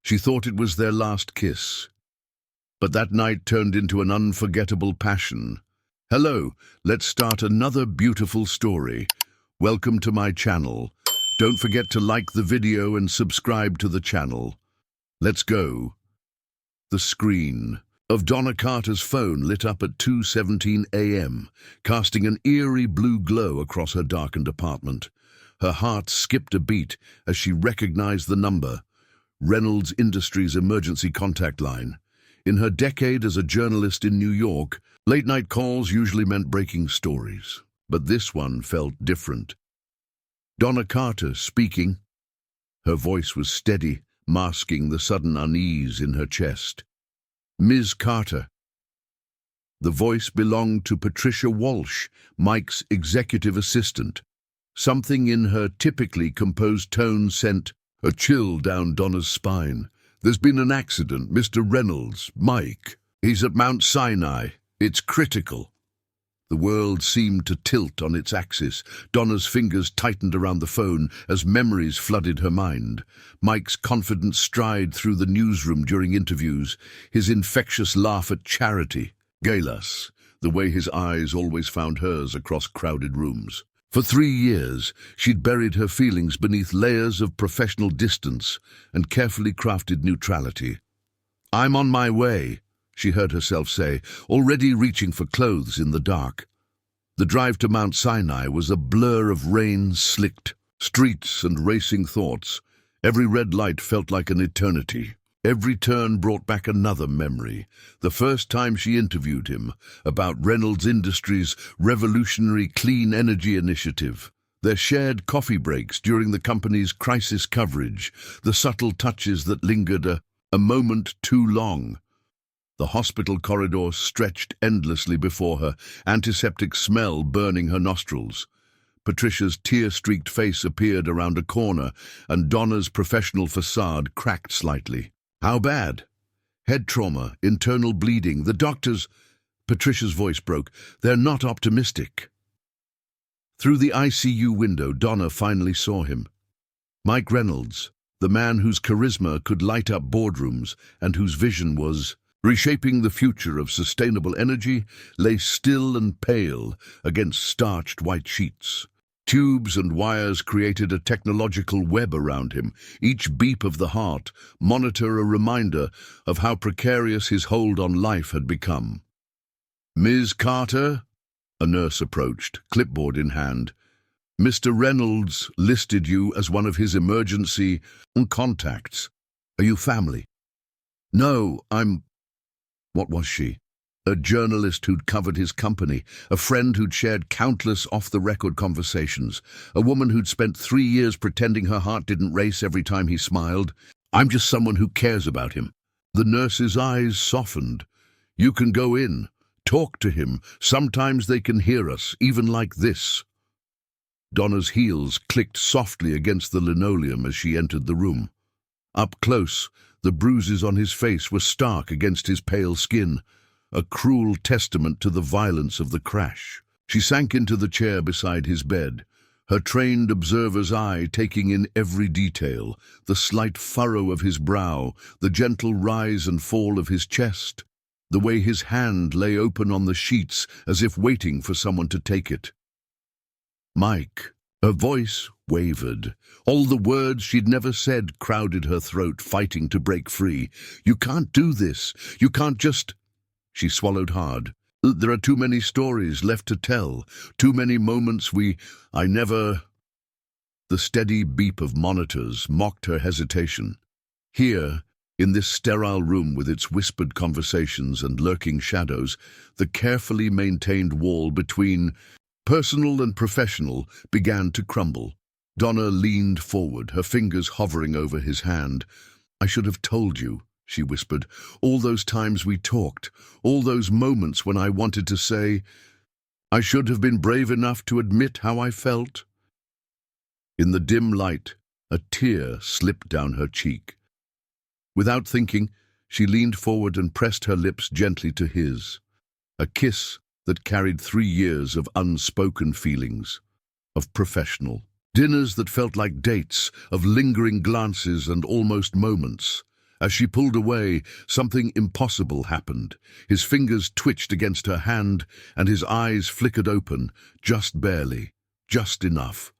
She thought it was their last kiss. But that night turned into an unforgettable passion. Hello, let's start another beautiful story. Welcome to my channel. Don't forget to like the video and subscribe to the channel. Let's go. The screen of Donna Carter's phone lit up at 2:17 a.m., casting an eerie blue glow across her darkened apartment. Her heart skipped a beat as she recognized the number, Reynolds Industries' emergency contact line. In her decade as a journalist in New York, late-night calls usually meant breaking stories, but this one felt different. Donna Carter speaking. Her voice was steady, masking the sudden unease in her chest. Ms. Carter. The voice belonged to Patricia Walsh, Mike's executive assistant. Something in her typically composed tone sent a chill down Donna's spine. There's been an accident, Mr. Reynolds, Mike. He's at Mount Sinai. It's critical. The world seemed to tilt on its axis. Donna's fingers tightened around the phone as memories flooded her mind. Mike's confident stride through the newsroom during interviews, his infectious laugh at Charity, Galas, the way his eyes always found hers across crowded rooms. For 3 years, she'd buried her feelings beneath layers of professional distance and carefully crafted neutrality. "I'm on my way," she heard herself say, already reaching for clothes in the dark. The drive to Mount Sinai was a blur of rain-slicked streets and racing thoughts. Every red light felt like an eternity. Every turn brought back another memory. The first time she interviewed him about Reynolds Industries' revolutionary clean energy initiative. Their shared coffee breaks during the company's crisis coverage. The subtle touches that lingered a moment too long. The hospital corridor stretched endlessly before her, antiseptic smell burning her nostrils. Patricia's tear-streaked face appeared around a corner, and Donna's professional facade cracked slightly. "How bad?" "Head trauma, internal bleeding. The doctors—" Patricia's voice broke. "They're not optimistic." Through the ICU window, Donna finally saw him. Mike Reynolds, the man whose charisma could light up boardrooms and whose vision was reshaping the future of sustainable energy, lay still and pale against starched white sheets. Tubes and wires created a technological web around him, each beep of the heart monitor a reminder of how precarious his hold on life had become. "Ms. Carter?" A nurse approached, clipboard in hand. "Mr. Reynolds listed you as one of his emergency contacts. Are you family?" "No, I'm—" What was she? A journalist who'd covered his company, a friend who'd shared countless off-the-record conversations, a woman who'd spent 3 years pretending her heart didn't race every time he smiled. "I'm just someone who cares about him." The nurse's eyes softened. "You can go in. Talk to him. Sometimes they can hear us, even like this." Donna's heels clicked softly against the linoleum as she entered the room. Up close, the bruises on his face were stark against his pale skin, a cruel testament to the violence of the crash. She sank into the chair beside his bed, her trained observer's eye taking in every detail, the slight furrow of his brow, the gentle rise and fall of his chest, the way his hand lay open on the sheets as if waiting for someone to take it. "Mike." Her voice wavered. All the words she'd never said crowded her throat, fighting to break free. "You can't do this. You can't just—" She swallowed hard. "There are too many stories left to tell. Too many moments I never—" The steady beep of monitors mocked her hesitation. Here, in this sterile room with its whispered conversations and lurking shadows, the carefully maintained wall between personal and professional began to crumble. Donna leaned forward, her fingers hovering over his hand. "I should have told you," she whispered. "All those times we talked, all those moments when I wanted to say, I should have been brave enough to admit how I felt." In the dim light, a tear slipped down her cheek. Without thinking, she leaned forward and pressed her lips gently to his. A kiss that carried 3 years of unspoken feelings, of professional. Dinners that felt like dates, of lingering glances and almost moments. As she pulled away, something impossible happened. His fingers twitched against her hand, and his eyes flickered open, just barely, just enough.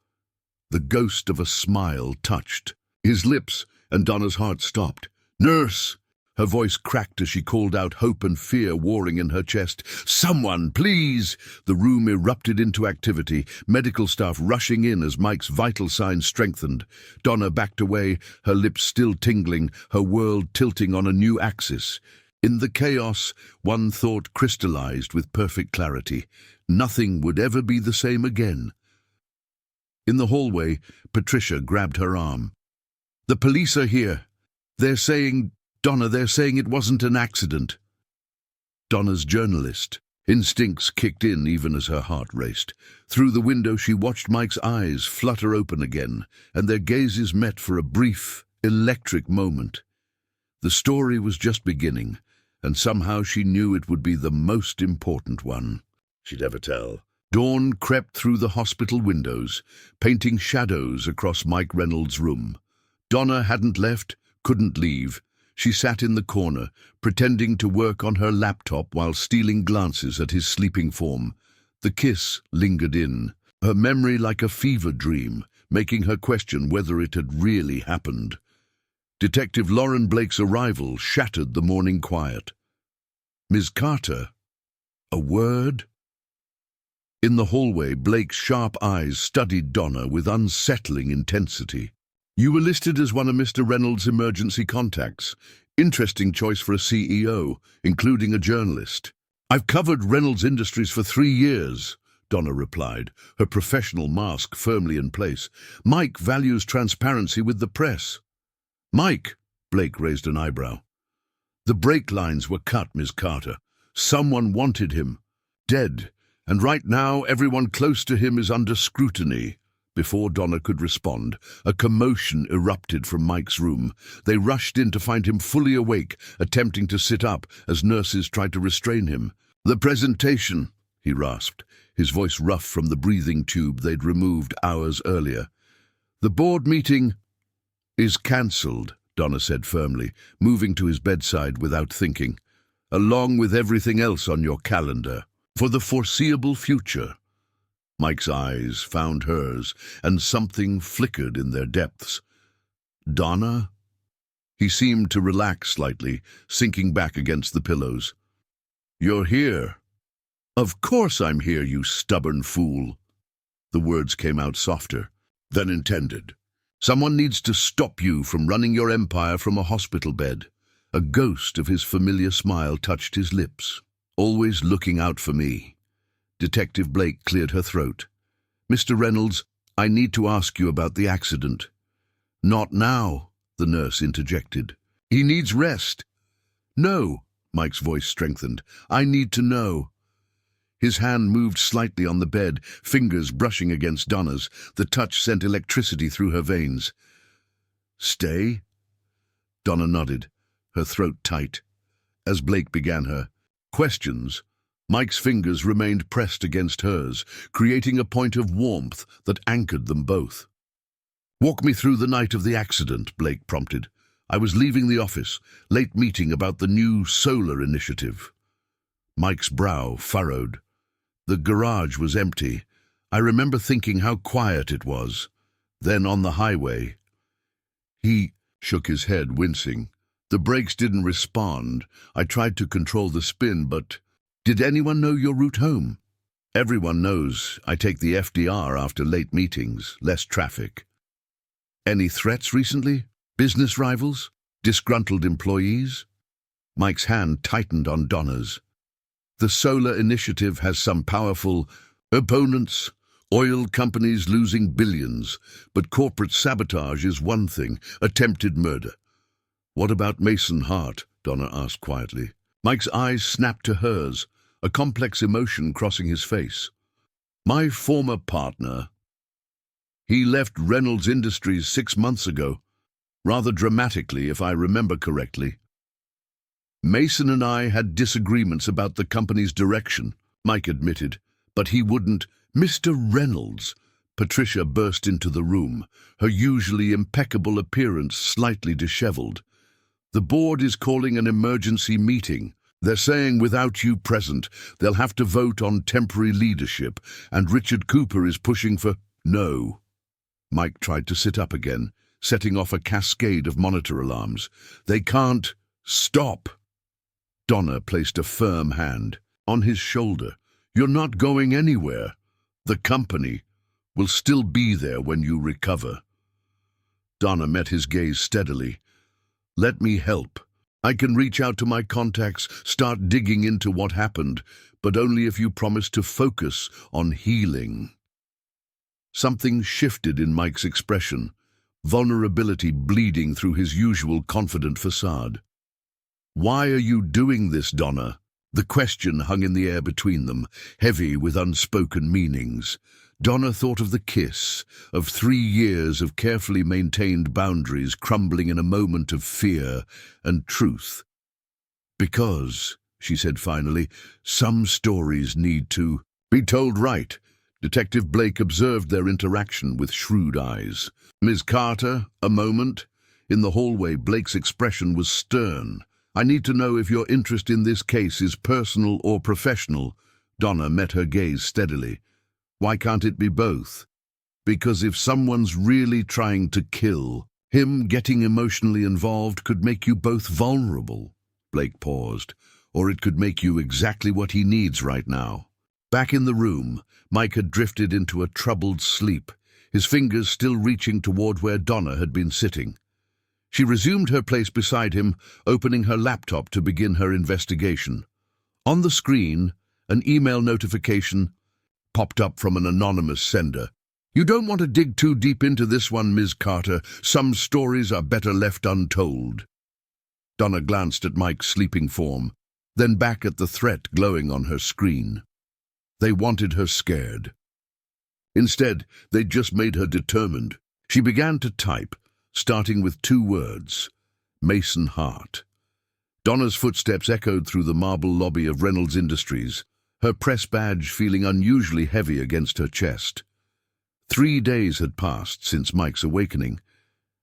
The ghost of a smile touched his lips, and Donna's heart stopped. "Nurse!" Her voice cracked as she called out, hope and fear warring in her chest. "Someone, please!" The room erupted into activity, medical staff rushing in as Mike's vital signs strengthened. Donna backed away, her lips still tingling, her world tilting on a new axis. In the chaos, one thought crystallized with perfect clarity. Nothing would ever be the same again. In the hallway, Patricia grabbed her arm. "The police are here. They're saying it wasn't an accident." Donna's journalist instincts kicked in even as her heart raced. Through the window she watched Mike's eyes flutter open again, and their gazes met for a brief, electric moment. The story was just beginning, and somehow she knew it would be the most important one she'd ever tell. Dawn crept through the hospital windows, painting shadows across Mike Reynolds' room. Donna hadn't left, couldn't leave. She sat in the corner, pretending to work on her laptop while stealing glances at his sleeping form. The kiss lingered in, her memory like a fever dream, making her question whether it had really happened. Detective Lauren Blake's arrival shattered the morning quiet. "Ms. Carter? A word?" In the hallway, Blake's sharp eyes studied Donna with unsettling intensity. "You were listed as one of Mr. Reynolds' emergency contacts. Interesting choice for a CEO, including a journalist." "I've covered Reynolds Industries for 3 years," Donna replied, her professional mask firmly in place. "Mike values transparency with the press." "Mike?" Blake raised an eyebrow. "The brake lines were cut, Ms. Carter. Someone wanted him. Dead. And right now, everyone close to him is under scrutiny." Before Donna could respond, a commotion erupted from Mike's room. They rushed in to find him fully awake, attempting to sit up as nurses tried to restrain him. "The presentation," he rasped, his voice rough from the breathing tube they'd removed hours earlier. "The board meeting is cancelled," Donna said firmly, moving to his bedside without thinking. "Along with everything else on your calendar. For the foreseeable future." Mike's eyes found hers, and something flickered in their depths. "Donna?" He seemed to relax slightly, sinking back against the pillows. "You're here." "Of course I'm here, you stubborn fool." The words came out softer than intended. "Someone needs to stop you from running your empire from a hospital bed." A ghost of his familiar smile touched his lips. "Always looking out for me." Detective Blake cleared her throat. "Mr. Reynolds, I need to ask you about the accident." "Not now," the nurse interjected. "He needs rest." "No," Mike's voice strengthened. "I need to know." His hand moved slightly on the bed, fingers brushing against Donna's. The touch sent electricity through her veins. "Stay?" Donna nodded, her throat tight. As Blake began her questions, Mike's fingers remained pressed against hers, creating a point of warmth that anchored them both. "Walk me through the night of the accident," Blake prompted. "I was leaving the office, late meeting about the new solar initiative." Mike's brow furrowed. "The garage was empty. I remember thinking how quiet it was. Then on the highway." He shook his head, wincing. "The brakes didn't respond. I tried to control the spin, but..." "Did anyone know your route home?" "Everyone knows I take the FDR after late meetings, less traffic." "Any threats recently? Business rivals? Disgruntled employees?" Mike's hand tightened on Donna's. "The solar initiative has some powerful opponents, oil companies losing billions, but corporate sabotage is one thing, attempted murder." "What about Mason Hart?" Donna asked quietly. Mike's eyes snapped to hers, a complex emotion crossing his face. "My former partner. He left Reynolds Industries 6 months ago, rather dramatically if I remember correctly. Mason and I had disagreements about the company's direction," Mike admitted, "but he wouldn't..." "Mr. Reynolds!" Patricia burst into the room, her usually impeccable appearance slightly disheveled. The board is calling an emergency meeting. They're saying without you present, they'll have to vote on temporary leadership, and Richard Cooper is pushing for no. Mike tried to sit up again, setting off a cascade of monitor alarms. They can't stop. Donna placed a firm hand on his shoulder. You're not going anywhere. The company will still be there when you recover. Donna met his gaze steadily. Let me help. I can reach out to my contacts, start digging into what happened, but only if you promise to focus on healing. Something shifted in Mike's expression, vulnerability bleeding through his usual confident facade. Why are you doing this, Donna? The question hung in the air between them, heavy with unspoken meanings. Donna thought of the kiss, of 3 years of carefully maintained boundaries crumbling in a moment of fear and truth. Because, she said finally, some stories need to be told right. Detective Blake observed their interaction with shrewd eyes. Ms. Carter, a moment. In the hallway, Blake's expression was stern. I need to know if your interest in this case is personal or professional. Donna met her gaze steadily. Why can't it be both? Because if someone's really trying to kill, him getting emotionally involved could make you both vulnerable. Blake paused. Or it could make you exactly what he needs right now. Back in the room, Mike had drifted into a troubled sleep, his fingers still reaching toward where Donna had been sitting. She resumed her place beside him, opening her laptop to begin her investigation. On the screen, an email notification popped up from an anonymous sender. You don't want to dig too deep into this one, Ms. Carter. Some stories are better left untold. Donna glanced at Mike's sleeping form, then back at the threat glowing on her screen. They wanted her scared. Instead, they'd just made her determined. She began to type, starting with 2 words, Mason Hart. Donna's footsteps echoed through the marble lobby of Reynolds Industries, her press badge feeling unusually heavy against her chest. 3 days had passed since Mike's awakening,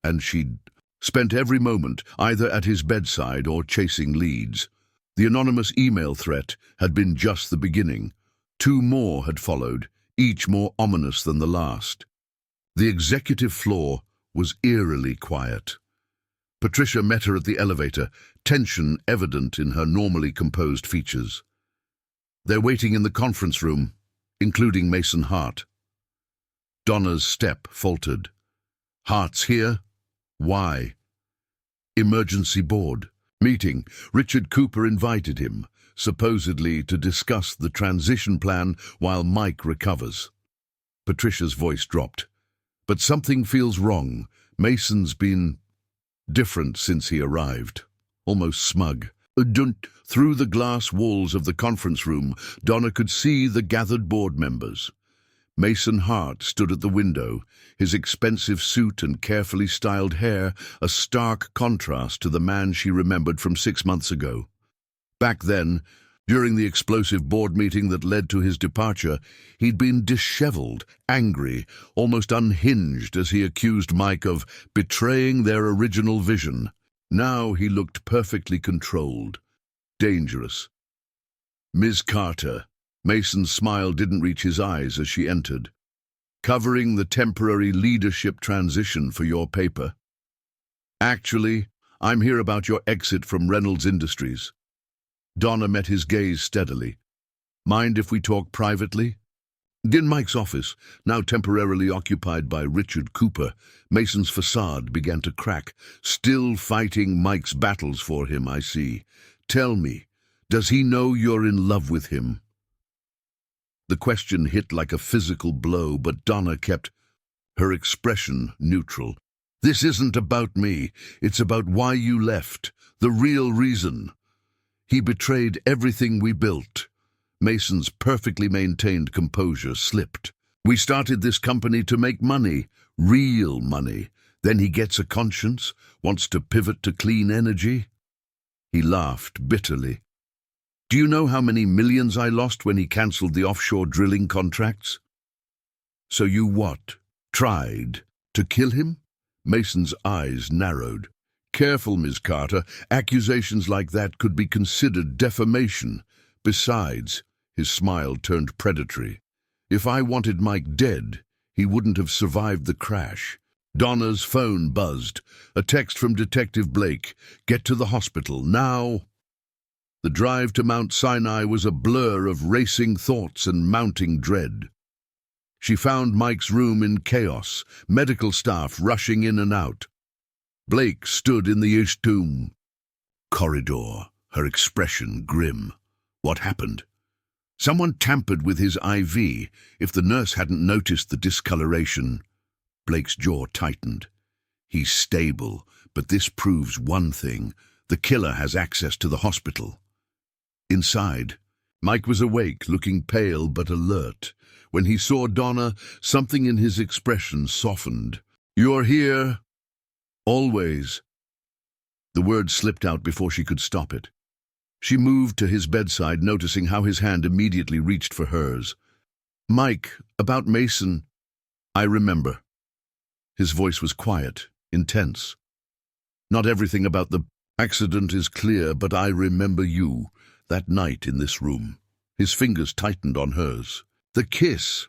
and she'd spent every moment either at his bedside or chasing leads. The anonymous email threat had been just the beginning. 2 more had followed, each more ominous than the last. The executive floor was eerily quiet. Patricia met her at the elevator, tension evident in her normally composed features. They're waiting in the conference room, including Mason Hart. Donna's step faltered. Hart's here? Why? Emergency board. Meeting. Richard Cooper invited him, supposedly to discuss the transition plan while Mike recovers. Patricia's voice dropped. But something feels wrong. Mason's been different since he arrived. Almost smug. Through the glass walls of the conference room, Donna could see the gathered board members. Mason Hart stood at the window, his expensive suit and carefully styled hair a stark contrast to the man she remembered from 6 months ago. Back then, during the explosive board meeting that led to his departure, he'd been disheveled, angry, almost unhinged as he accused Mike of betraying their original vision. Now he looked perfectly controlled, dangerous. Ms. Carter. Mason's smile didn't reach his eyes as she entered. Covering the temporary leadership transition for your paper. Actually, I'm here about your exit from Reynolds Industries. Donna met his gaze steadily. Mind if we talk privately? In Mike's office, now temporarily occupied by Richard Cooper, Mason's facade began to crack. Still fighting Mike's battles for him, I see. Tell me, does he know you're in love with him? The question hit like a physical blow, but Donna kept her expression neutral. This isn't about me. It's about why you left. The real reason. He betrayed everything we built. Mason's perfectly maintained composure slipped. We started this company to make money, real money. Then he gets a conscience, wants to pivot to clean energy. He laughed bitterly. Do you know how many millions I lost when he cancelled the offshore drilling contracts? So you what? Tried to kill him? Mason's eyes narrowed. Careful, Miss Carter. Accusations like that could be considered defamation. Besides, his smile turned predatory. If I wanted Mike dead, he wouldn't have survived the crash. Donna's phone buzzed. A text from Detective Blake. Get to the hospital, now. The drive to Mount Sinai was a blur of racing thoughts and mounting dread. She found Mike's room in chaos, medical staff rushing in and out. Blake stood in the Ishtoom corridor, her expression grim. What happened? Someone tampered with his IV. If the nurse hadn't noticed the discoloration. Blake's jaw tightened. He's stable, but this proves one thing. The killer has access to the hospital. Inside, Mike was awake, looking pale but alert. When he saw Donna, something in his expression softened. "You're here?" "Always." The word slipped out before she could stop it. She moved to his bedside, noticing how his hand immediately reached for hers. "Mike, about Mason." "I remember." His voice was quiet, intense. "Not everything about the accident is clear, but I remember you, that night in this room." His fingers tightened on hers. "The kiss."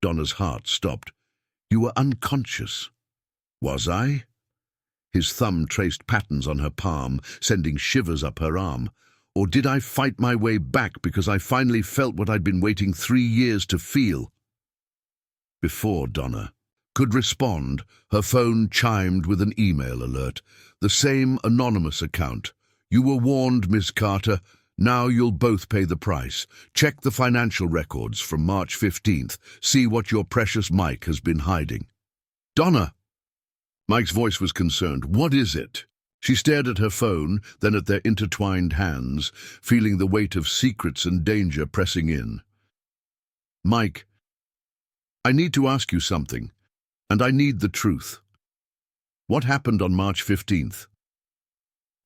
Donna's heart stopped. "You were unconscious." "Was I?" His thumb traced patterns on her palm, sending shivers up her arm. "Or did I fight my way back because I finally felt what I'd been waiting 3 years to feel?" Before Donna could respond, her phone chimed with an email alert. The same anonymous account. "You were warned, Miss Carter. Now you'll both pay the price. Check the financial records from March 15th. See what your precious Mike has been hiding." "Donna!" Mike's voice was concerned. "What is it?" She stared at her phone, then at their intertwined hands, feeling the weight of secrets and danger pressing in. "Mike, I need to ask you something, and I need the truth. What happened on March 15th?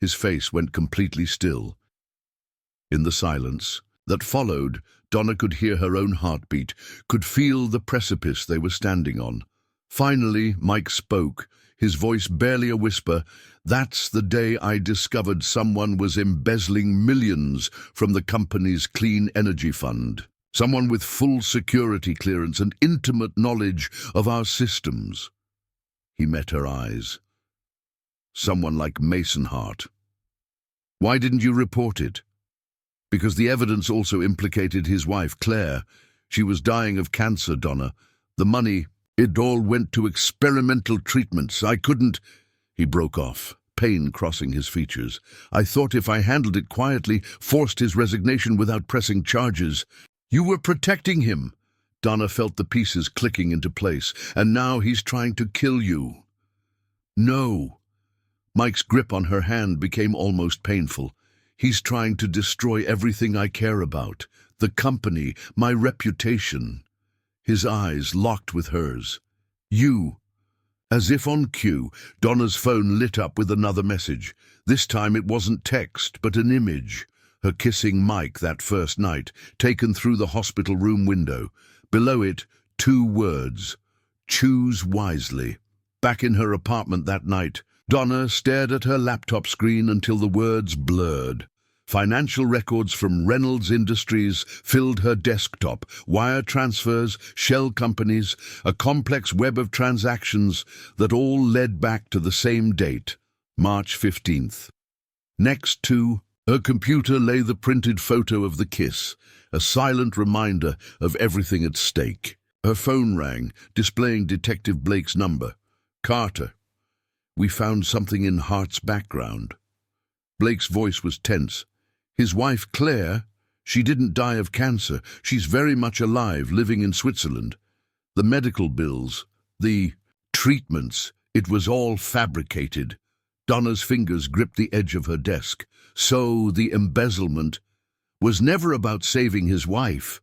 His face went completely still. In the silence that followed, Donna could hear her own heartbeat, could feel the precipice they were standing on. Finally, Mike spoke, his voice barely a whisper. "That's the day I discovered someone was embezzling millions from the company's clean energy fund. Someone with full security clearance and intimate knowledge of our systems." He met her eyes. "Someone like Mason Hart. Why didn't you report it?" "Because the evidence also implicated his wife, Claire. She was dying of cancer, Donna. The money, it all went to experimental treatments. I couldn't—" He broke off, pain crossing his features. "I thought if I handled it quietly, forced his resignation without pressing charges." "You were protecting him." Donna felt the pieces clicking into place. "And now he's trying to kill you." "No." Mike's grip on her hand became almost painful. "He's trying to destroy everything I care about. The company, my reputation." His eyes locked with hers. "You." As if on cue, Donna's phone lit up with another message. This time it wasn't text, but an image. Her kissing Mike that first night, taken through the hospital room window. Below it, 2 words. "Choose wisely." Back in her apartment that night, Donna stared at her laptop screen until the words blurred. Financial records from Reynolds Industries filled her desktop, wire transfers, shell companies, a complex web of transactions that all led back to the same date, March 15th. Next to her computer lay the printed photo of the kiss, a silent reminder of everything at stake. Her phone rang, displaying Detective Blake's number. "Carter, we found something in Hart's background." Blake's voice was tense. "His wife, Claire, she didn't die of cancer. She's very much alive, living in Switzerland. The medical bills, the treatments, it was all fabricated." Donna's fingers gripped the edge of her desk. So the embezzlement was never about saving his wife.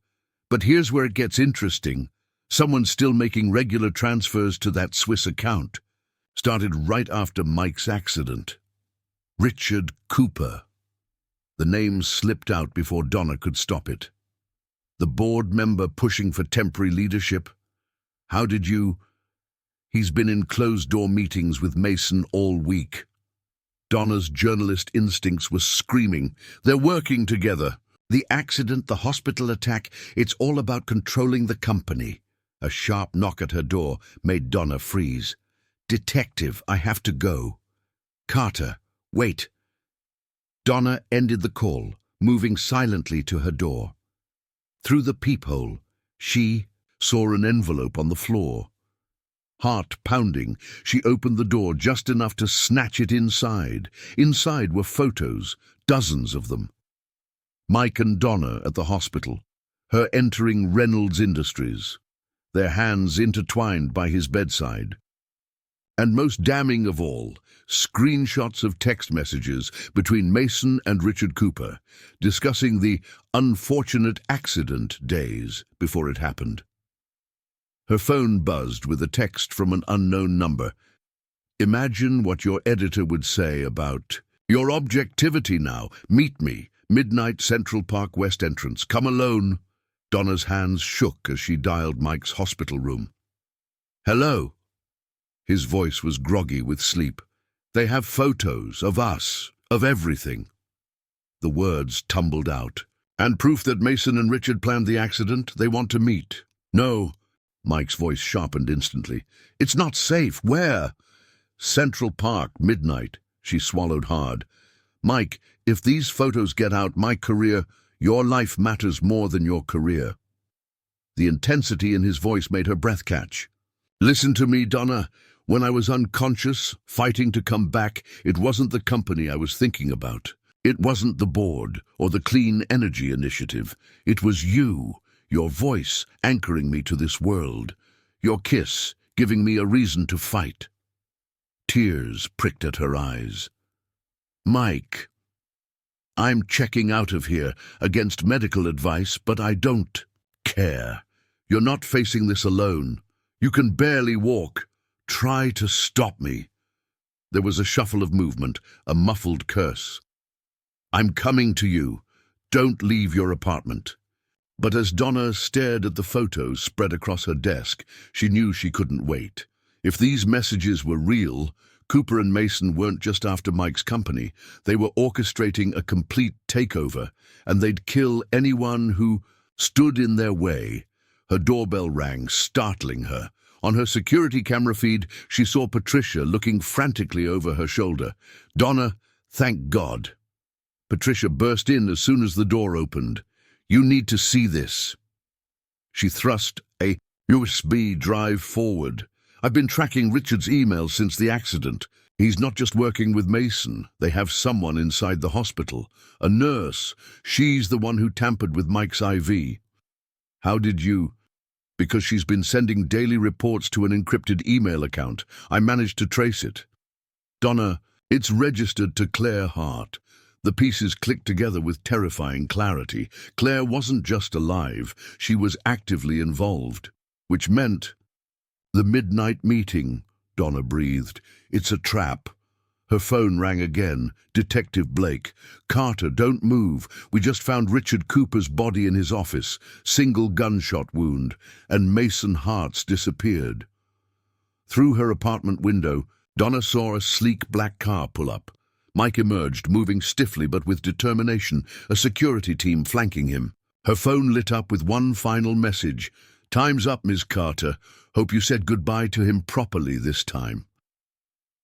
But here's where it gets interesting. Someone's still making regular transfers to that Swiss account. Started right after Mike's accident. Richard Cooper. The name slipped out before Donna could stop it. The board member pushing for temporary leadership. "How did you—" "He's been in closed-door meetings with Mason all week." Donna's journalist instincts were screaming. They're working together. The accident, the hospital attack, it's all about controlling the company. A sharp knock at her door made Donna freeze. "Detective, I have to go." "Carter, wait." Donna ended the call, moving silently to her door. Through the peephole, she saw an envelope on the floor. Heart pounding, she opened the door just enough to snatch it inside. Inside were photos, dozens of them. Mike and Donna at the hospital, her entering Reynolds Industries, their hands intertwined by his bedside. And most damning of all, screenshots of text messages between Mason and Richard Cooper, discussing the unfortunate accident days before it happened. Her phone buzzed with a text from an unknown number. "Imagine what your editor would say about your objectivity now. Meet me, midnight Central Park West entrance. Come alone." Donna's hands shook as she dialed Mike's hospital room. "Hello." His voice was groggy with sleep. "They have photos of us, of everything." The words tumbled out. "And proof that Mason and Richard planned the accident. They want to meet." "No." Mike's voice sharpened instantly. "It's not safe. Where?" "Central Park, midnight." She swallowed hard. "Mike, if these photos get out, my career, your life matters more than your career." The intensity in his voice made her breath catch. "Listen to me, Donna. When I was unconscious, fighting to come back, it wasn't the company I was thinking about. It wasn't the board or the Clean Energy Initiative. It was you, your voice anchoring me to this world, your kiss giving me a reason to fight." Tears pricked at her eyes. "Mike, I'm checking out of here against medical advice, but I don't care. You're not facing this alone. You can barely walk. Try to stop me." There was a shuffle of movement, a muffled curse. "I'm coming to you. Don't leave your apartment." But as Donna stared at the photos spread across her desk, she knew she couldn't wait. If these messages were real, Cooper and Mason weren't just after Mike's company. They were orchestrating a complete takeover, and they'd kill anyone who stood in their way. Her doorbell rang, startling her. On her security camera feed, she saw Patricia looking frantically over her shoulder. "Donna, thank God." Patricia burst in as soon as the door opened. "You need to see this." She thrust a USB drive forward. "I've been tracking Richard's emails since the accident. He's not just working with Mason. They have someone inside the hospital. A nurse. She's the one who tampered with Mike's IV." "How did you?" "Because she's been sending daily reports to an encrypted email account. I managed to trace it." "Donna, it's registered to Claire Hart." The pieces clicked together with terrifying clarity. Claire wasn't just alive, she was actively involved. Which meant... "The midnight meeting," Donna breathed. "It's a trap." Her phone rang again. Detective Blake. "Carter, don't move. We just found Richard Cooper's body in his office. Single gunshot wound. And Mason Hart's disappeared." Through her apartment window, Donna saw a sleek black car pull up. Mike emerged, moving stiffly but with determination, a security team flanking him. Her phone lit up with one final message. "Time's up, Ms. Carter. Hope you said goodbye to him properly this time."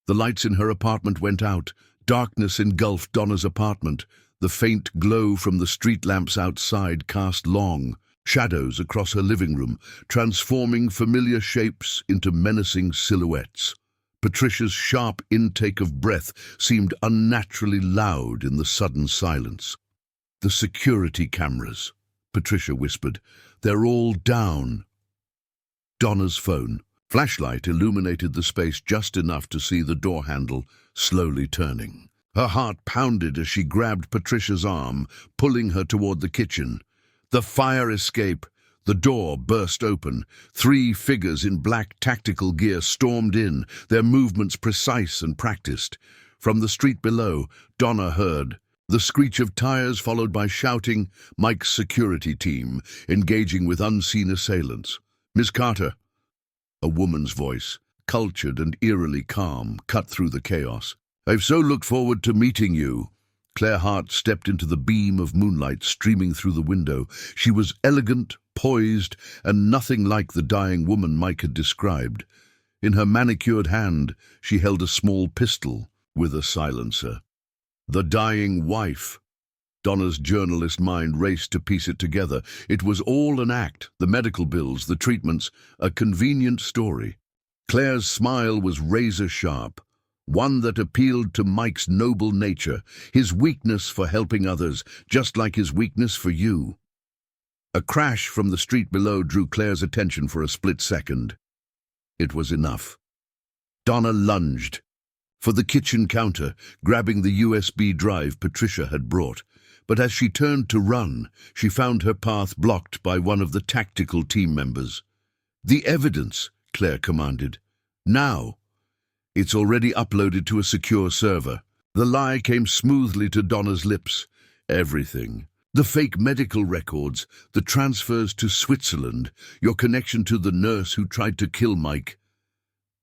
The lights in her apartment went out. Darkness engulfed Donna's apartment. The faint glow from the street lamps outside cast long shadows across her living room, transforming familiar shapes into menacing silhouettes. Patricia's sharp intake of breath seemed unnaturally loud in the sudden silence. "The security cameras," Patricia whispered. "They're all down." Donna's phone. Flashlight illuminated the space just enough to see the door handle slowly turning. Her heart pounded as she grabbed Patricia's arm, pulling her toward the kitchen. The fire escape. The door burst open. 3 figures in black tactical gear stormed in, their movements precise and practiced. From the street below, Donna heard the screech of tires followed by shouting, Mike's security team, engaging with unseen assailants. "Miss Carter." A woman's voice, cultured and eerily calm, cut through the chaos. I've so looked forward to meeting you. Claire Hart stepped into the beam of moonlight streaming through the window. She was elegant, poised, and nothing like the dying woman Mike had described. In her manicured hand, she held a small pistol with a silencer. The dying wife. Donna's journalist mind raced to piece it together. It was all an act, the medical bills, the treatments, a convenient story. Claire's smile was razor-sharp, one that appealed to Mike's noble nature, his weakness for helping others, just like his weakness for you. A crash from the street below drew Claire's attention for a split second. It was enough. Donna lunged for the kitchen counter, grabbing the USB drive Patricia had brought. But as she turned to run, she found her path blocked by one of the tactical team members. "The evidence," Claire commanded. "Now." "It's already uploaded to a secure server." The lie came smoothly to Donna's lips. Everything. The fake medical records, the transfers to Switzerland, your connection to the nurse who tried to kill Mike.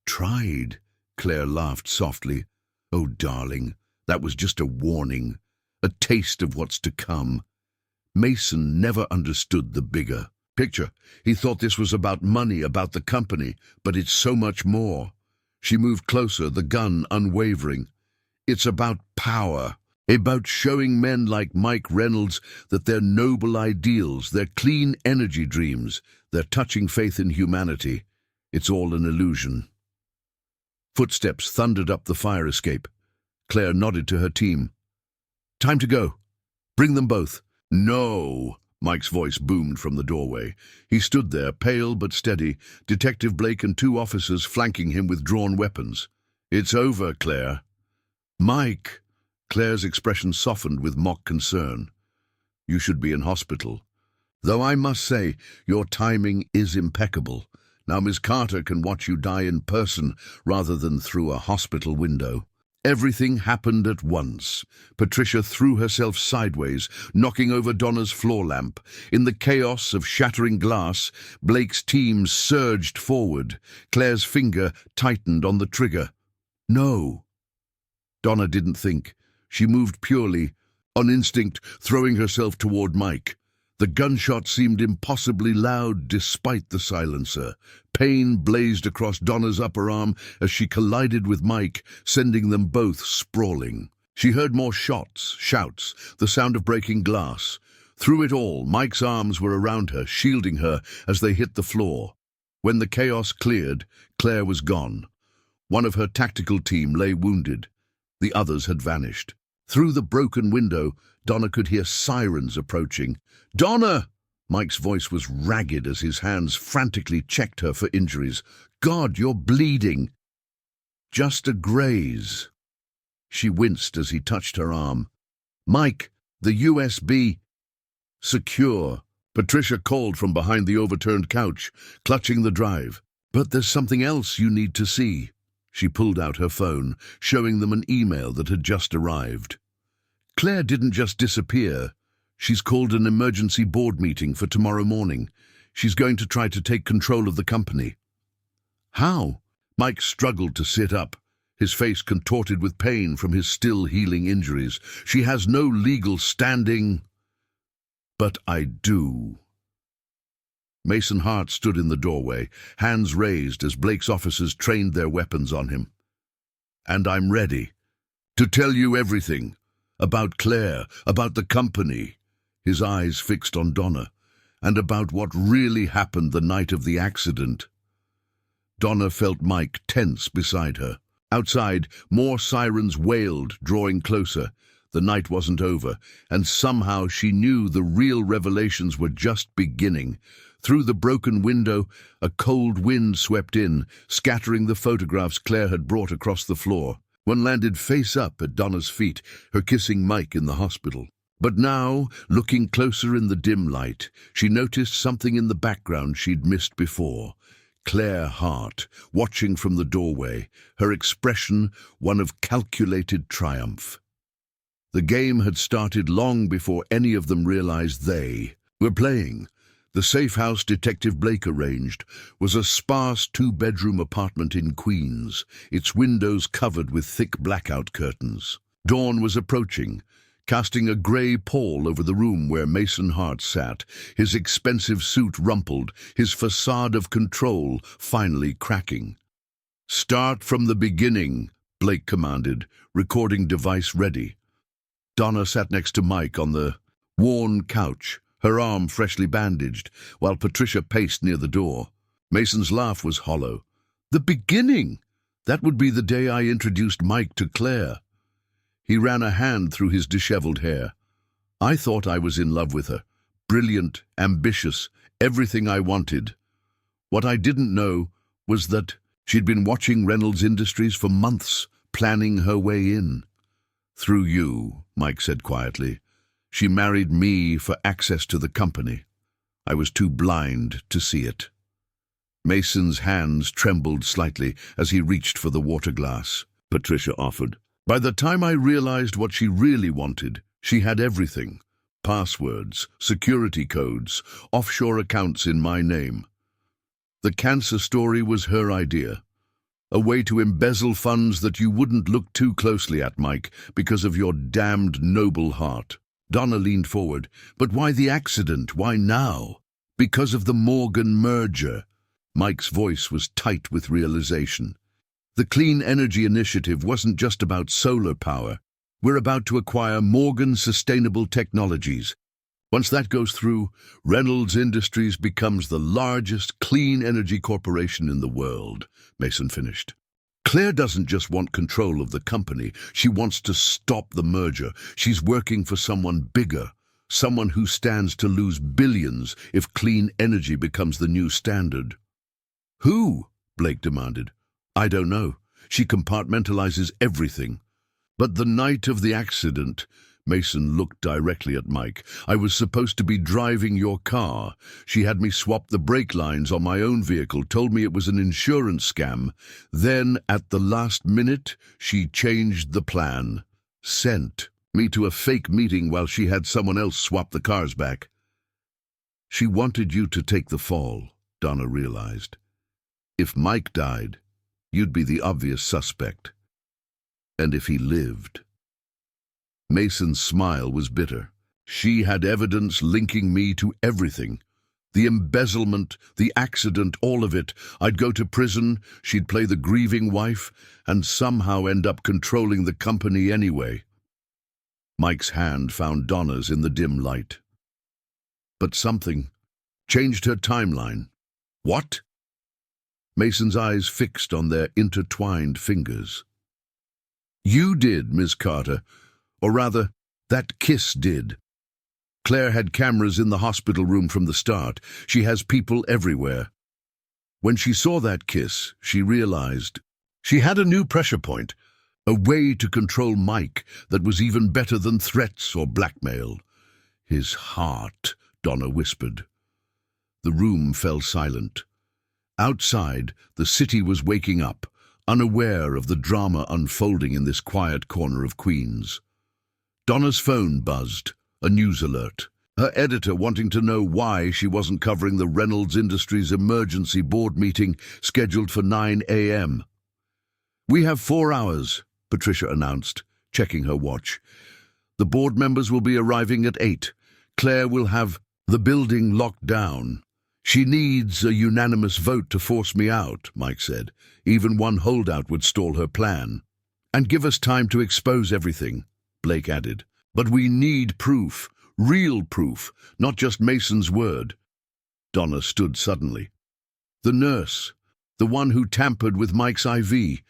"Tried?" Claire laughed softly. "Oh, darling, that was just a warning. A taste of what's to come." Mason never understood the bigger picture. He thought this was about money, about the company, but it's so much more. She moved closer, the gun unwavering. "It's about power, about showing men like Mike Reynolds that their noble ideals, their clean energy dreams, their touching faith in humanity, it's all an illusion." Footsteps thundered up the fire escape. Claire nodded to her team. "Time to go. Bring them both." "No!" Mike's voice boomed from the doorway. He stood there, pale but steady, Detective Blake and 2 officers flanking him with drawn weapons. "It's over, Claire." "Mike!" Claire's expression softened with mock concern. "You should be in hospital. Though I must say, your timing is impeccable. Now Miss Carter can watch you die in person rather than through a hospital window." Everything happened at once. Patricia threw herself sideways, knocking over Donna's floor lamp. In the chaos of shattering glass, Blake's team surged forward. Claire's finger tightened on the trigger. "No." Donna didn't think. She moved purely, on instinct, throwing herself toward Mike. The gunshot seemed impossibly loud despite the silencer. Pain blazed across Donna's upper arm as she collided with Mike, sending them both sprawling. She heard more shots, shouts, the sound of breaking glass. Through it all, Mike's arms were around her, shielding her as they hit the floor. When the chaos cleared, Claire was gone. One of her tactical team lay wounded. The others had vanished. Through the broken window, Donna could hear sirens approaching. "Donna!" Mike's voice was ragged as his hands frantically checked her for injuries. "God, you're bleeding." "Just a graze." She winced as he touched her arm. "Mike, the USB." "Secure," Patricia called from behind the overturned couch, clutching the drive. "But there's something else you need to see." She pulled out her phone, showing them an email that had just arrived. "Claire didn't just disappear. She's called an emergency board meeting for tomorrow morning. She's going to try to take control of the company." "How?" Mike struggled to sit up, his face contorted with pain from his still healing injuries. "She has no legal standing." "But I do." Mason Hart stood in the doorway, hands raised as Blake's officers trained their weapons on him. "And I'm ready to tell you everything. About Claire, about the company," his eyes fixed on Donna, "and about what really happened the night of the accident." Donna felt Mike tense beside her. Outside, more sirens wailed, drawing closer. The night wasn't over, and somehow she knew the real revelations were just beginning. Through the broken window, a cold wind swept in, scattering the photographs Claire had brought across the floor. One landed face up at Donna's feet, her kissing Mike in the hospital. But now, looking closer in the dim light, she noticed something in the background she'd missed before. Claire Hart, watching from the doorway, her expression one of calculated triumph. The game had started long before any of them realized they were playing. The safe house Detective Blake arranged was a sparse two-bedroom apartment in Queens, its windows covered with thick blackout curtains. Dawn was approaching, casting a grey pall over the room where Mason Hart sat, his expensive suit rumpled, his facade of control finally cracking. "Start from the beginning," Blake commanded, recording device ready. Donna sat next to Mike on the worn couch, her arm freshly bandaged, while Patricia paced near the door. Mason's laugh was hollow. "The beginning! That would be the day I introduced Mike to Claire." He ran a hand through his disheveled hair. "I thought I was in love with her. Brilliant, ambitious, everything I wanted. What I didn't know was that she'd been watching Reynolds Industries for months, planning her way in." "Through you," Mike said quietly. "She married me for access to the company. I was too blind to see it." Mason's hands trembled slightly as he reached for the water glass. Patricia offered. "By the time I realized what she really wanted, she had everything. Passwords, security codes, offshore accounts in my name. The cancer story was her idea. A way to embezzle funds that you wouldn't look too closely at, Mike, because of your damned noble heart." Donna leaned forward. "But why the accident? Why now?" "Because of the Morgan merger." Mike's voice was tight with realization. "The Clean Energy Initiative wasn't just about solar power. We're about to acquire Morgan Sustainable Technologies. Once that goes through, Reynolds Industries becomes the largest clean energy corporation in the world," Mason finished. "Claire doesn't just want control of the company. She wants to stop the merger. She's working for someone bigger, someone who stands to lose billions if clean energy becomes the new standard." "Who?" Blake demanded. "I don't know. She compartmentalizes everything. But the night of the accident," Mason looked directly at Mike, "I was supposed to be driving your car. She had me swap the brake lines on my own vehicle, told me it was an insurance scam. Then, at the last minute, she changed the plan. Sent me to a fake meeting while she had someone else swap the cars back." "She wanted you to take the fall," Donna realized. "If Mike died, you'd be the obvious suspect. And if he lived..." Mason's smile was bitter. "She had evidence linking me to everything. The embezzlement, the accident, all of it. I'd go to prison, she'd play the grieving wife, and somehow end up controlling the company anyway." Mike's hand found Donna's in the dim light. "But something changed her timeline." "What?" Mason's eyes fixed on their intertwined fingers. "You did, Miss Carter. Or rather, that kiss did. Claire had cameras in the hospital room from the start. She has people everywhere. When she saw that kiss, she realized she had a new pressure point, a way to control Mike that was even better than threats or blackmail." "His heart," Donna whispered. The room fell silent. Outside, the city was waking up, unaware of the drama unfolding in this quiet corner of Queens. Donna's phone buzzed, a news alert. Her editor wanting to know why she wasn't covering the Reynolds Industries emergency board meeting scheduled for 9 a.m. "We have 4 hours, Patricia announced, checking her watch. "The board members will be arriving at 8. Claire will have the building locked down." "She needs a unanimous vote to force me out," Mike said. "Even one holdout would stall her plan." "And give us time to expose everything," Blake added. "But we need proof, real proof, not just Mason's word." Donna stood suddenly. "The nurse, the one who tampered with Mike's IV.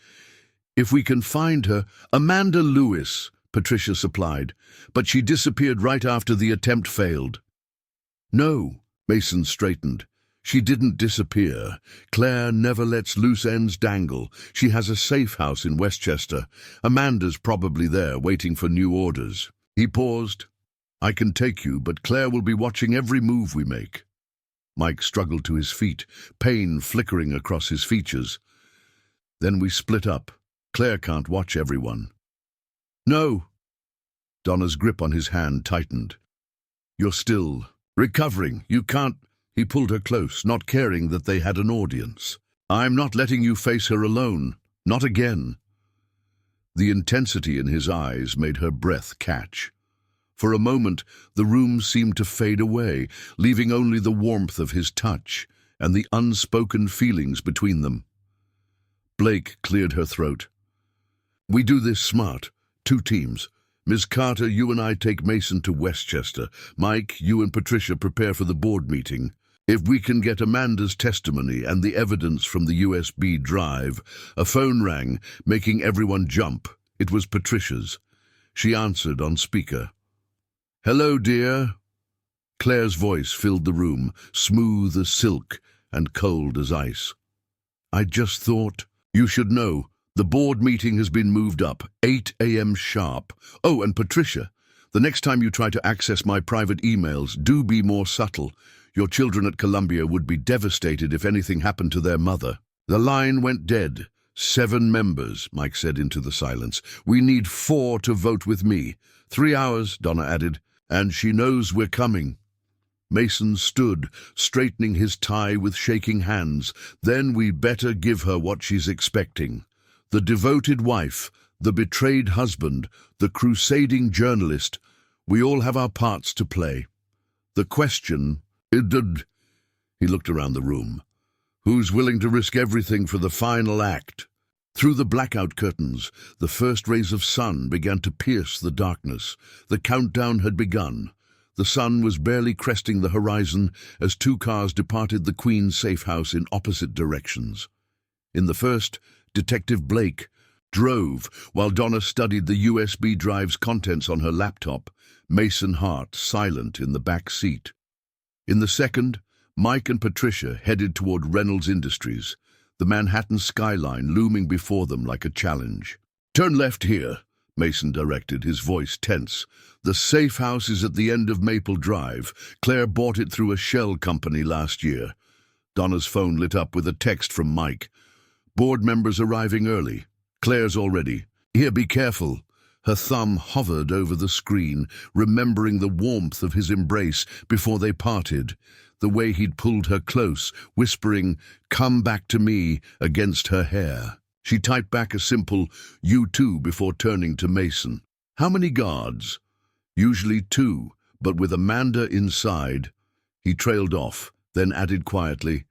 If we can find her..." "Amanda Lewis," Patricia supplied, "but she disappeared right after the attempt failed." "No," Mason straightened. "She didn't disappear. Claire never lets loose ends dangle. She has a safe house in Westchester. Amanda's probably there, waiting for new orders." He paused. "I can take you, but Claire will be watching every move we make." Mike struggled to his feet, pain flickering across his features. "Then we split up. Claire can't watch everyone." "No." Donna's grip on his hand tightened. "You're still recovering. You can't..." He pulled her close, not caring that they had an audience. "I'm not letting you face her alone. Not again." The intensity in his eyes made her breath catch. For a moment, the room seemed to fade away, leaving only the warmth of his touch and the unspoken feelings between them. Blake cleared her throat. "We do this smart. 2 teams. Ms. Carter, you and I take Mason to Westchester. Mike, you and Patricia prepare for the board meeting. If we can get Amanda's testimony and the evidence from the USB drive." A phone rang, making everyone jump. It was Patricia's. She answered on speaker. "Hello, dear." Claire's voice filled the room, smooth as silk and cold as ice. "I just thought you should know. The board meeting has been moved up, 8 a.m. sharp. Oh, and Patricia, the next time you try to access my private emails, do be more subtle. Your children at Columbia would be devastated if anything happened to their mother." The line went dead. 7 members, Mike said into the silence. "We need 4 to vote with me." 3 hours, Donna added, "and she knows we're coming." Mason stood, straightening his tie with shaking hands. "Then we better give her what she's expecting. The devoted wife, the betrayed husband, the crusading journalist. We all have our parts to play. The question, he looked around the room, who's willing to risk everything for the final act? Through the blackout curtains, the first rays of sun began to pierce the darkness. The countdown had begun. The sun was barely cresting the horizon as 2 cars departed the Queen's safe house in opposite directions. In the first, Detective Blake drove while Donna studied the USB drive's contents on her laptop, Mason Hart silent in the back seat. In the second, Mike and Patricia headed toward Reynolds Industries, the Manhattan skyline looming before them like a challenge. "Turn left here," Mason directed, his voice tense. "The safe house is at the end of Maple Drive. Claire bought it through a shell company last year." Donna's phone lit up with a text from Mike. "Board members arriving early. Claire's already. Here, be careful." Her thumb hovered over the screen, remembering the warmth of his embrace before they parted, the way he'd pulled her close, whispering, "Come back to me," against her hair. She typed back a simple, "You too," before turning to Mason. "How many guards?" "Usually 2, but with Amanda inside." He trailed off, then added quietly,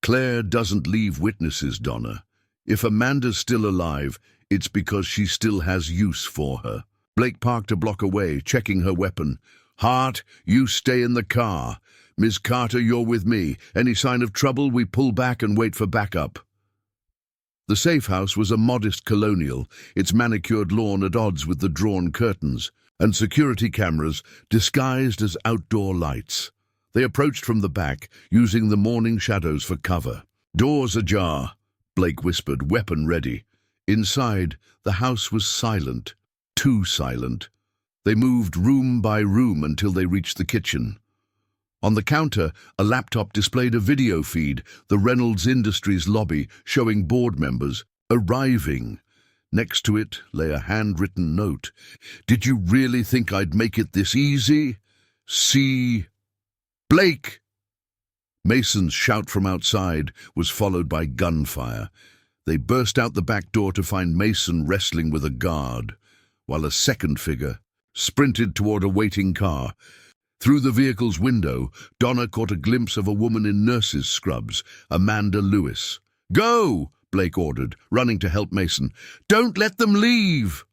"Claire doesn't leave witnesses, Donna. If Amanda's still alive, it's because she still has use for her." Blake parked a block away, checking her weapon. "Hart, you stay in the car. Ms. Carter, you're with me. Any sign of trouble, we pull back and wait for backup." The safe house was a modest colonial, its manicured lawn at odds with the drawn curtains, and security cameras disguised as outdoor lights. They approached from the back, using the morning shadows for cover. "Doors ajar," Blake whispered, weapon ready. Inside, the house was silent, too silent. They moved room by room until they reached the kitchen. On the counter, a laptop displayed a video feed, the Reynolds Industries lobby, showing board members arriving. Next to it lay a handwritten note. "Did you really think I'd make it this easy? See Blake!" Mason's shout from outside was followed by gunfire. They burst out the back door to find Mason wrestling with a guard, while a second figure sprinted toward a waiting car. Through the vehicle's window, Donna caught a glimpse of a woman in nurse's scrubs, Amanda Lewis. "Go!" Blake ordered, running to help Mason. "Don't let them leave!"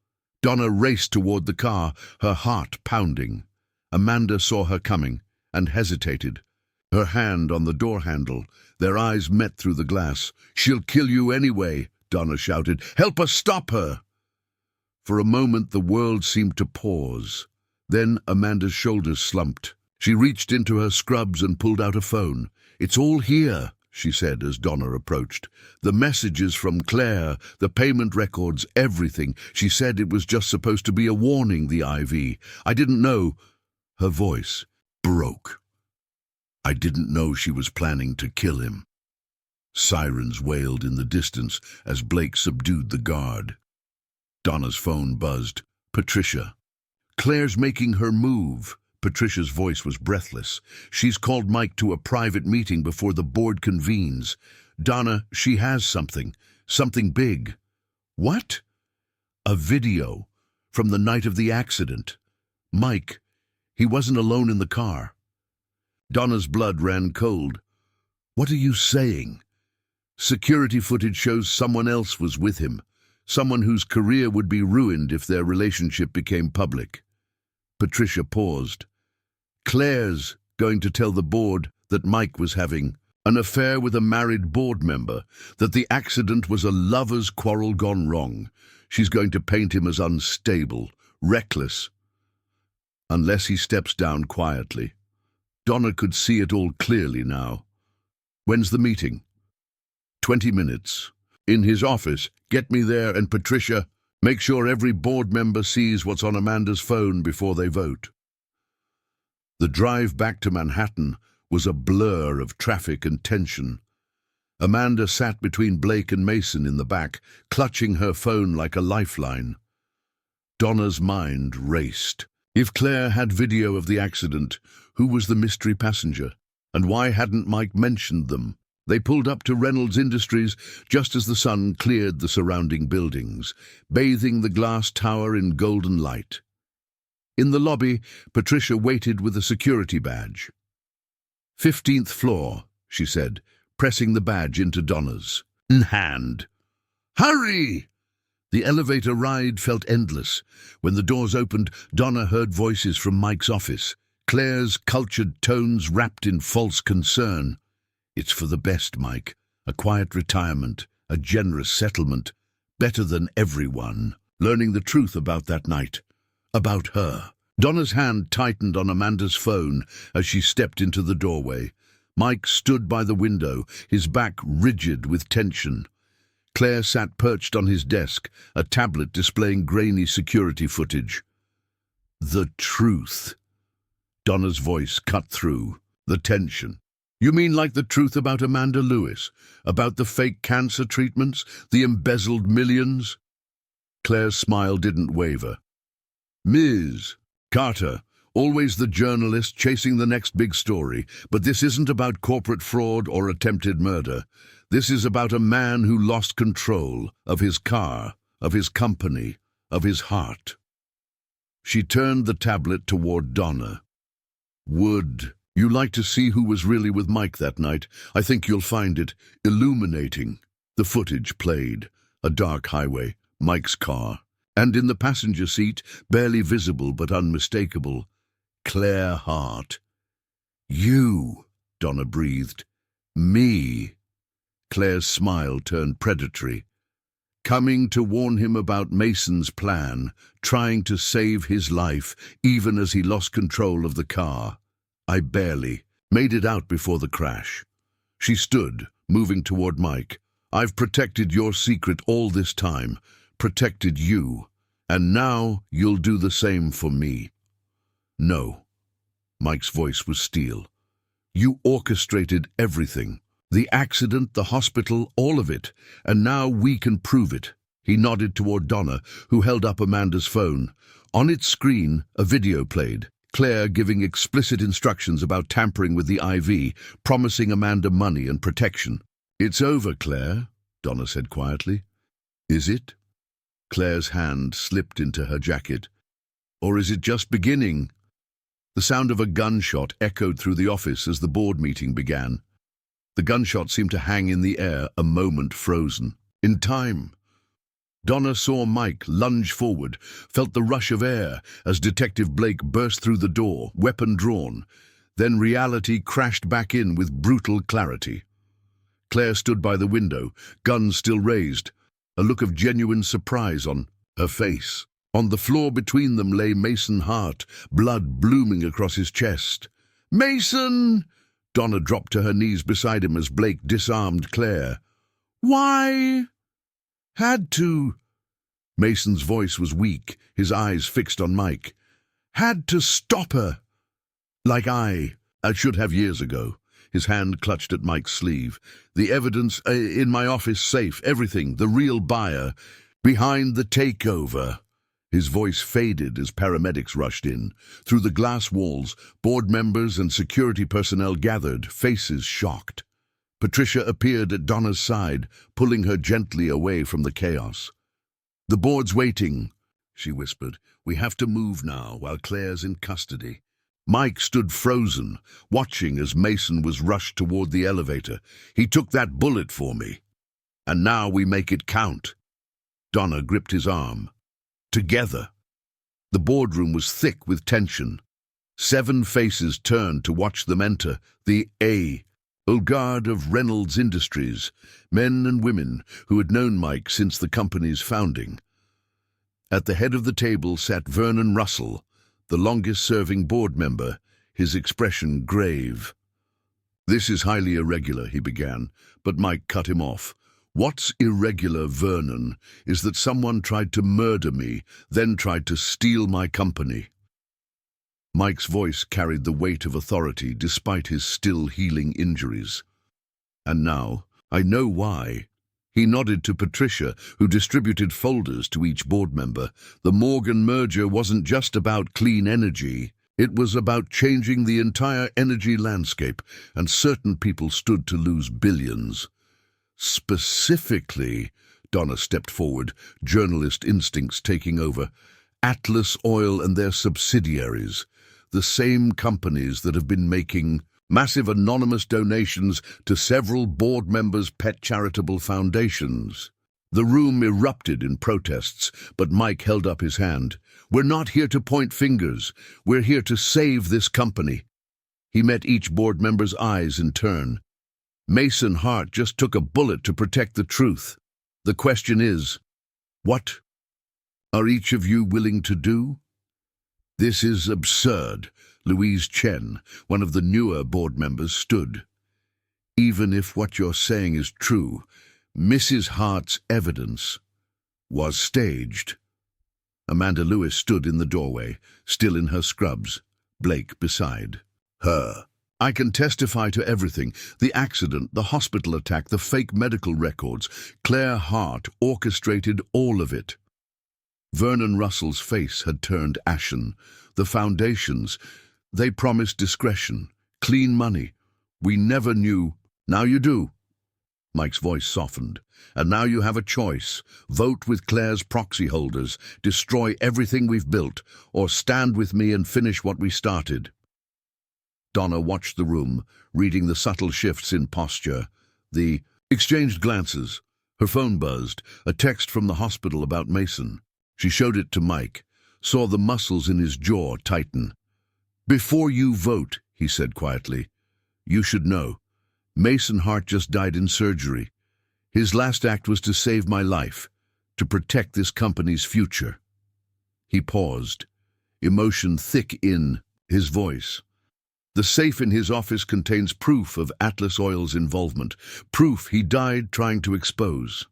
Donna raced toward the car, her heart pounding. Amanda saw her coming and hesitated, her hand on the door handle. Their eyes met through the glass. "She'll kill you anyway," Donna shouted. "Help us stop her!" For a moment the world seemed to pause. Then Amanda's shoulders slumped. She reached into her scrubs and pulled out a phone. "It's all here," she said as Donna approached. "The messages from Claire, the payment records, everything. She said it was just supposed to be a warning, the IV. I didn't know." Her voice broke. "I didn't know she was planning to kill him." Sirens wailed in the distance as Blake subdued the guard. Donna's phone buzzed. "Patricia." "Claire's making her move," Patricia's voice was breathless. She's called Mike to a private meeting before the board convenes. Donna, she has something. Something big. What? A video from the night of the accident. Mike, he wasn't alone in the car. Donna's blood ran cold. What are you saying? Security footage shows someone else was with him. Someone whose career would be ruined if their relationship became public. Patricia paused. Claire's going to tell the board that Mike was having an affair with a married board member, that the accident was a lover's quarrel gone wrong. She's going to paint him as unstable, reckless, unless he steps down quietly. Donna could see it all clearly now. When's the meeting? 20 minutes. In his office. Get me there, and Patricia, make sure every board member sees what's on Amanda's phone before they vote. The drive back to Manhattan was a blur of traffic and tension. Amanda sat between Blake and Mason in the back, clutching her phone like a lifeline. Donna's mind raced. If Claire had video of the accident, who was the mystery passenger? And why hadn't Mike mentioned them? They pulled up to Reynolds Industries just as the sun cleared the surrounding buildings, bathing the glass tower in golden light. In the lobby, Patricia waited with a security badge. 15th floor, she said, pressing the badge into Donna's hand. Hurry! The elevator ride felt endless. When the doors opened, Donna heard voices from Mike's office. Claire's cultured tones wrapped in false concern. It's for the best, Mike. A quiet retirement, a generous settlement. Better than everyone. Learning the truth about that night. About her. Donna's hand tightened on Amanda's phone as she stepped into the doorway. Mike stood by the window, his back rigid with tension. Claire sat perched on his desk, a tablet displaying grainy security footage. The truth. Donna's voice cut through the tension. You mean like the truth about Amanda Lewis? About the fake cancer treatments? The embezzled millions? Claire's smile didn't waver. Ms. Carter, always the journalist chasing the next big story, but this isn't about corporate fraud or attempted murder. This is about a man who lost control of his car, of his company, of his heart. She turned the tablet toward Donna. Would you like to see who was really with Mike that night? I think you'll find it illuminating. The footage played. A dark highway, Mike's car. And in the passenger seat, barely visible but unmistakable, Claire Hart. You, Donna breathed. Me. Claire's smile turned predatory. Coming to warn him about Mason's plan, trying to save his life, even as he lost control of the car. I barely made it out before the crash. She stood, moving toward Mike. I've protected your secret all this time, protected you, and now you'll do the same for me. No. Mike's voice was steel. You orchestrated everything. The accident, the hospital, all of it, and now we can prove it. He nodded toward Donna, who held up Amanda's phone. On its screen, a video played. Claire giving explicit instructions about tampering with the IV, promising Amanda money and protection. It's over, Claire, Donna said quietly. Is it? Claire's hand slipped into her jacket. Or is it just beginning? The sound of a gunshot echoed through the office as the board meeting began. The gunshot seemed to hang in the air, a moment frozen. In time. Donna saw Mike lunge forward, felt the rush of air as Detective Blake burst through the door, weapon drawn. Then reality crashed back in with brutal clarity. Claire stood by the window, gun still raised, a look of genuine surprise on her face. On the floor between them lay Mason Hart, blood blooming across his chest. Mason! Donna dropped to her knees beside him as Blake disarmed Claire. Why? Had to. Mason's voice was weak, his eyes fixed on Mike. Had to stop her. Like I should have years ago. His hand clutched at Mike's sleeve. The evidence in my office safe, everything, the real buyer, behind the takeover. His voice faded as paramedics rushed in. Through the glass walls, board members and security personnel gathered, faces shocked. Patricia appeared at Donna's side, pulling her gently away from the chaos. "The board's waiting," she whispered. "We have to move now while Claire's in custody." Mike stood frozen, watching as Mason was rushed toward the elevator. "He took that bullet for me. And now we make it count." Donna gripped his arm. Together. The boardroom was thick with tension. 7 faces turned to watch them enter. The old guard of Reynolds Industries, men and women who had known Mike since the company's founding. At the head of the table sat Vernon Russell, the longest-serving board member, his expression grave. "This is highly irregular," he began, but Mike cut him off. "What's irregular, Vernon, is that someone tried to murder me, then tried to steal my company." Mike's voice carried the weight of authority despite his still healing injuries. "And now, I know why." He nodded to Patricia, who distributed folders to each board member. The Morgan merger wasn't just about clean energy. It was about changing the entire energy landscape, and certain people stood to lose billions. "Specifically," Donna stepped forward, journalist instincts taking over, "Atlas Oil and their subsidiaries, the same companies that have been making massive anonymous donations to several board members' pet charitable foundations." The room erupted in protests, but Mike held up his hand. "We're not here to point fingers. We're here to save this company." He met each board member's eyes in turn. Mason Hart just took a bullet to protect the truth. The question is, what are each of you willing to do? "This is absurd." Louise Chen, one of the newer board members, stood. "Even if what you're saying is true, Mrs. Hart's evidence was staged." Amanda Lewis stood in the doorway, still in her scrubs, Blake beside her. "I can testify to everything. The accident, the hospital attack, the fake medical records. Claire Hart orchestrated all of it." Vernon Russell's face had turned ashen. "The foundations, they promised discretion, clean money. We never knew. Now you do." Mike's voice softened. "And now you have a choice. Vote with Claire's proxy holders, destroy everything we've built, or stand with me and finish what we started." Donna watched the room, reading the subtle shifts in posture. The exchanged glances. Her phone buzzed, a text from the hospital about Mason. She showed it to Mike, saw the muscles in his jaw tighten. "Before you vote," he said quietly, "you should know. Mason Hart just died in surgery. His last act was to save my life, to protect this company's future." He paused, emotion thick in his voice. "The safe in his office contains proof of Atlas Oil's involvement, proof he died trying to expose."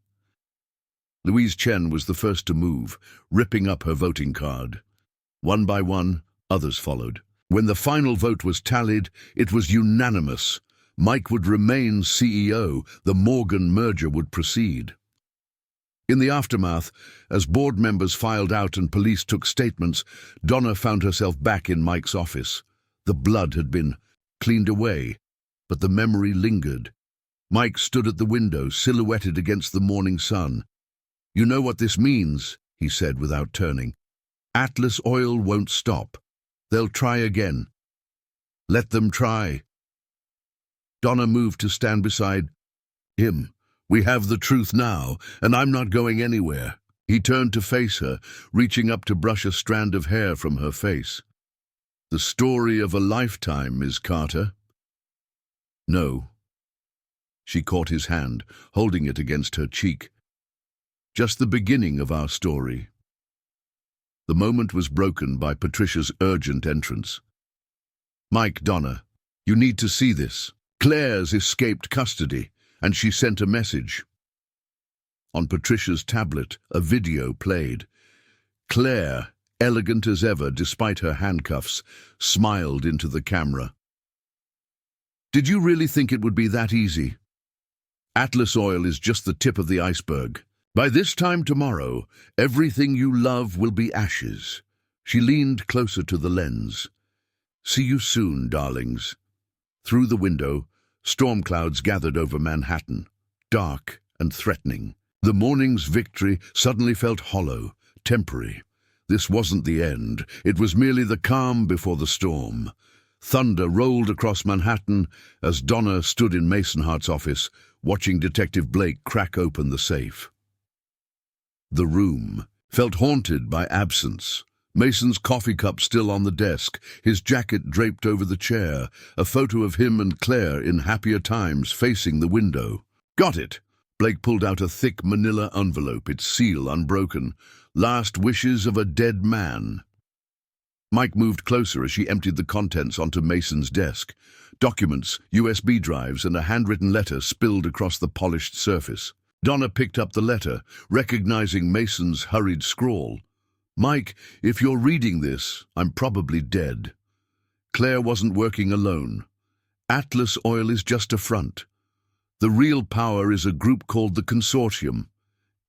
Louise Chen was the first to move, ripping up her voting card. One by one, others followed. When the final vote was tallied, it was unanimous. Mike would remain CEO, the Morgan merger would proceed. In the aftermath, as board members filed out and police took statements, Donna found herself back in Mike's office. The blood had been cleaned away, but the memory lingered. Mike stood at the window, silhouetted against the morning sun. "You know what this means," he said without turning. "Atlas Oil won't stop. They'll try again. Let them try." Donna moved to stand beside him. "We have the truth now, and I'm not going anywhere." He turned to face her, reaching up to brush a strand of hair from her face. "The story of a lifetime, Ms. Carter." "No." She caught his hand, holding it against her cheek. "Just the beginning of our story." The moment was broken by Patricia's urgent entrance. "Mike, Donna, you need to see this. Claire's escaped custody, and she sent a message." On Patricia's tablet, a video played. Claire, elegant as ever despite her handcuffs, smiled into the camera. "Did you really think it would be that easy? Atlas Oil is just the tip of the iceberg. By this time tomorrow, everything you love will be ashes. She leaned closer to the lens. See you soon, darlings. Through the window, storm clouds gathered over Manhattan, dark and threatening. The morning's victory suddenly felt hollow, temporary. This wasn't the end. It was merely the calm before the storm. Thunder rolled across Manhattan as Donna stood in Mason Hart's office, watching Detective Blake crack open the safe. The room felt haunted by absence. Mason's coffee cup still on the desk, his jacket draped over the chair, a photo of him and Claire in happier times facing the window. Got it! Blake pulled out a thick manila envelope, its seal unbroken. Last wishes of a dead man. Mike moved closer as she emptied the contents onto Mason's desk. Documents, USB drives, and a handwritten letter spilled across the polished surface. Donna picked up the letter, recognizing Mason's hurried scrawl. Mike, if you're reading this, I'm probably dead. Claire wasn't working alone. Atlas Oil is just a front. The real power is a group called the Consortium.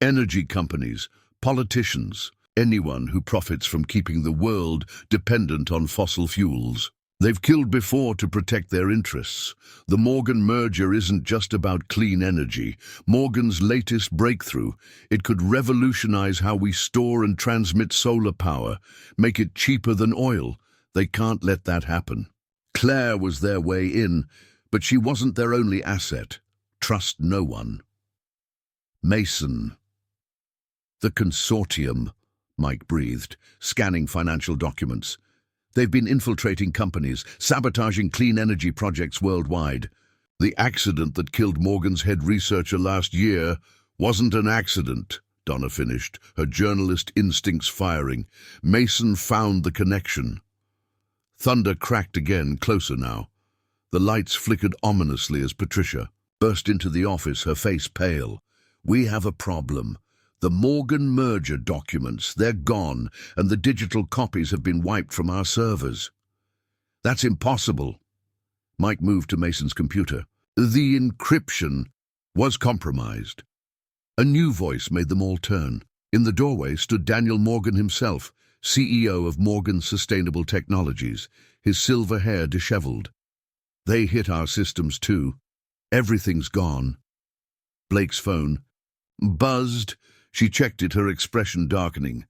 Energy companies, politicians, anyone who profits from keeping the world dependent on fossil fuels. They've killed before to protect their interests. The Morgan merger isn't just about clean energy. Morgan's latest breakthrough, it could revolutionize how we store and transmit solar power, make it cheaper than oil. They can't let that happen. Claire was their way in, but she wasn't their only asset. Trust no one. Mason. The Consortium, Mike breathed, scanning financial documents. They've been infiltrating companies, sabotaging clean energy projects worldwide. The accident that killed Morgan's head researcher last year wasn't an accident, Donna finished, her journalist instincts firing. Mason found the connection. Thunder cracked again, closer now. The lights flickered ominously as Patricia burst into the office, her face pale. We have a problem. The Morgan merger documents, they're gone, and the digital copies have been wiped from our servers. That's impossible. Mike moved to Mason's computer. The encryption was compromised. A new voice made them all turn. In the doorway stood Daniel Morgan himself, CEO of Morgan Sustainable Technologies, his silver hair disheveled. They hit our systems too. Everything's gone. Blake's phone buzzed. She checked it, her expression darkening.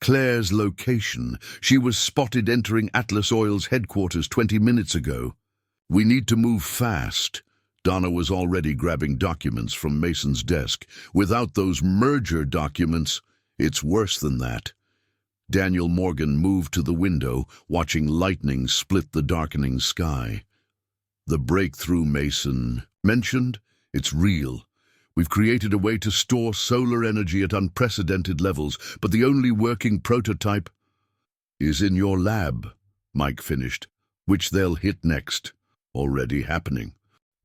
Claire's location. She was spotted entering Atlas Oil's headquarters 20 minutes ago. We need to move fast. Donna was already grabbing documents from Mason's desk. Without those merger documents, it's worse than that. Daniel Morgan moved to the window, watching lightning split the darkening sky. The breakthrough Mason mentioned, it's real. We've created a way to store solar energy at unprecedented levels, but the only working prototype is in your lab, Mike finished, which they'll hit next. Already happening.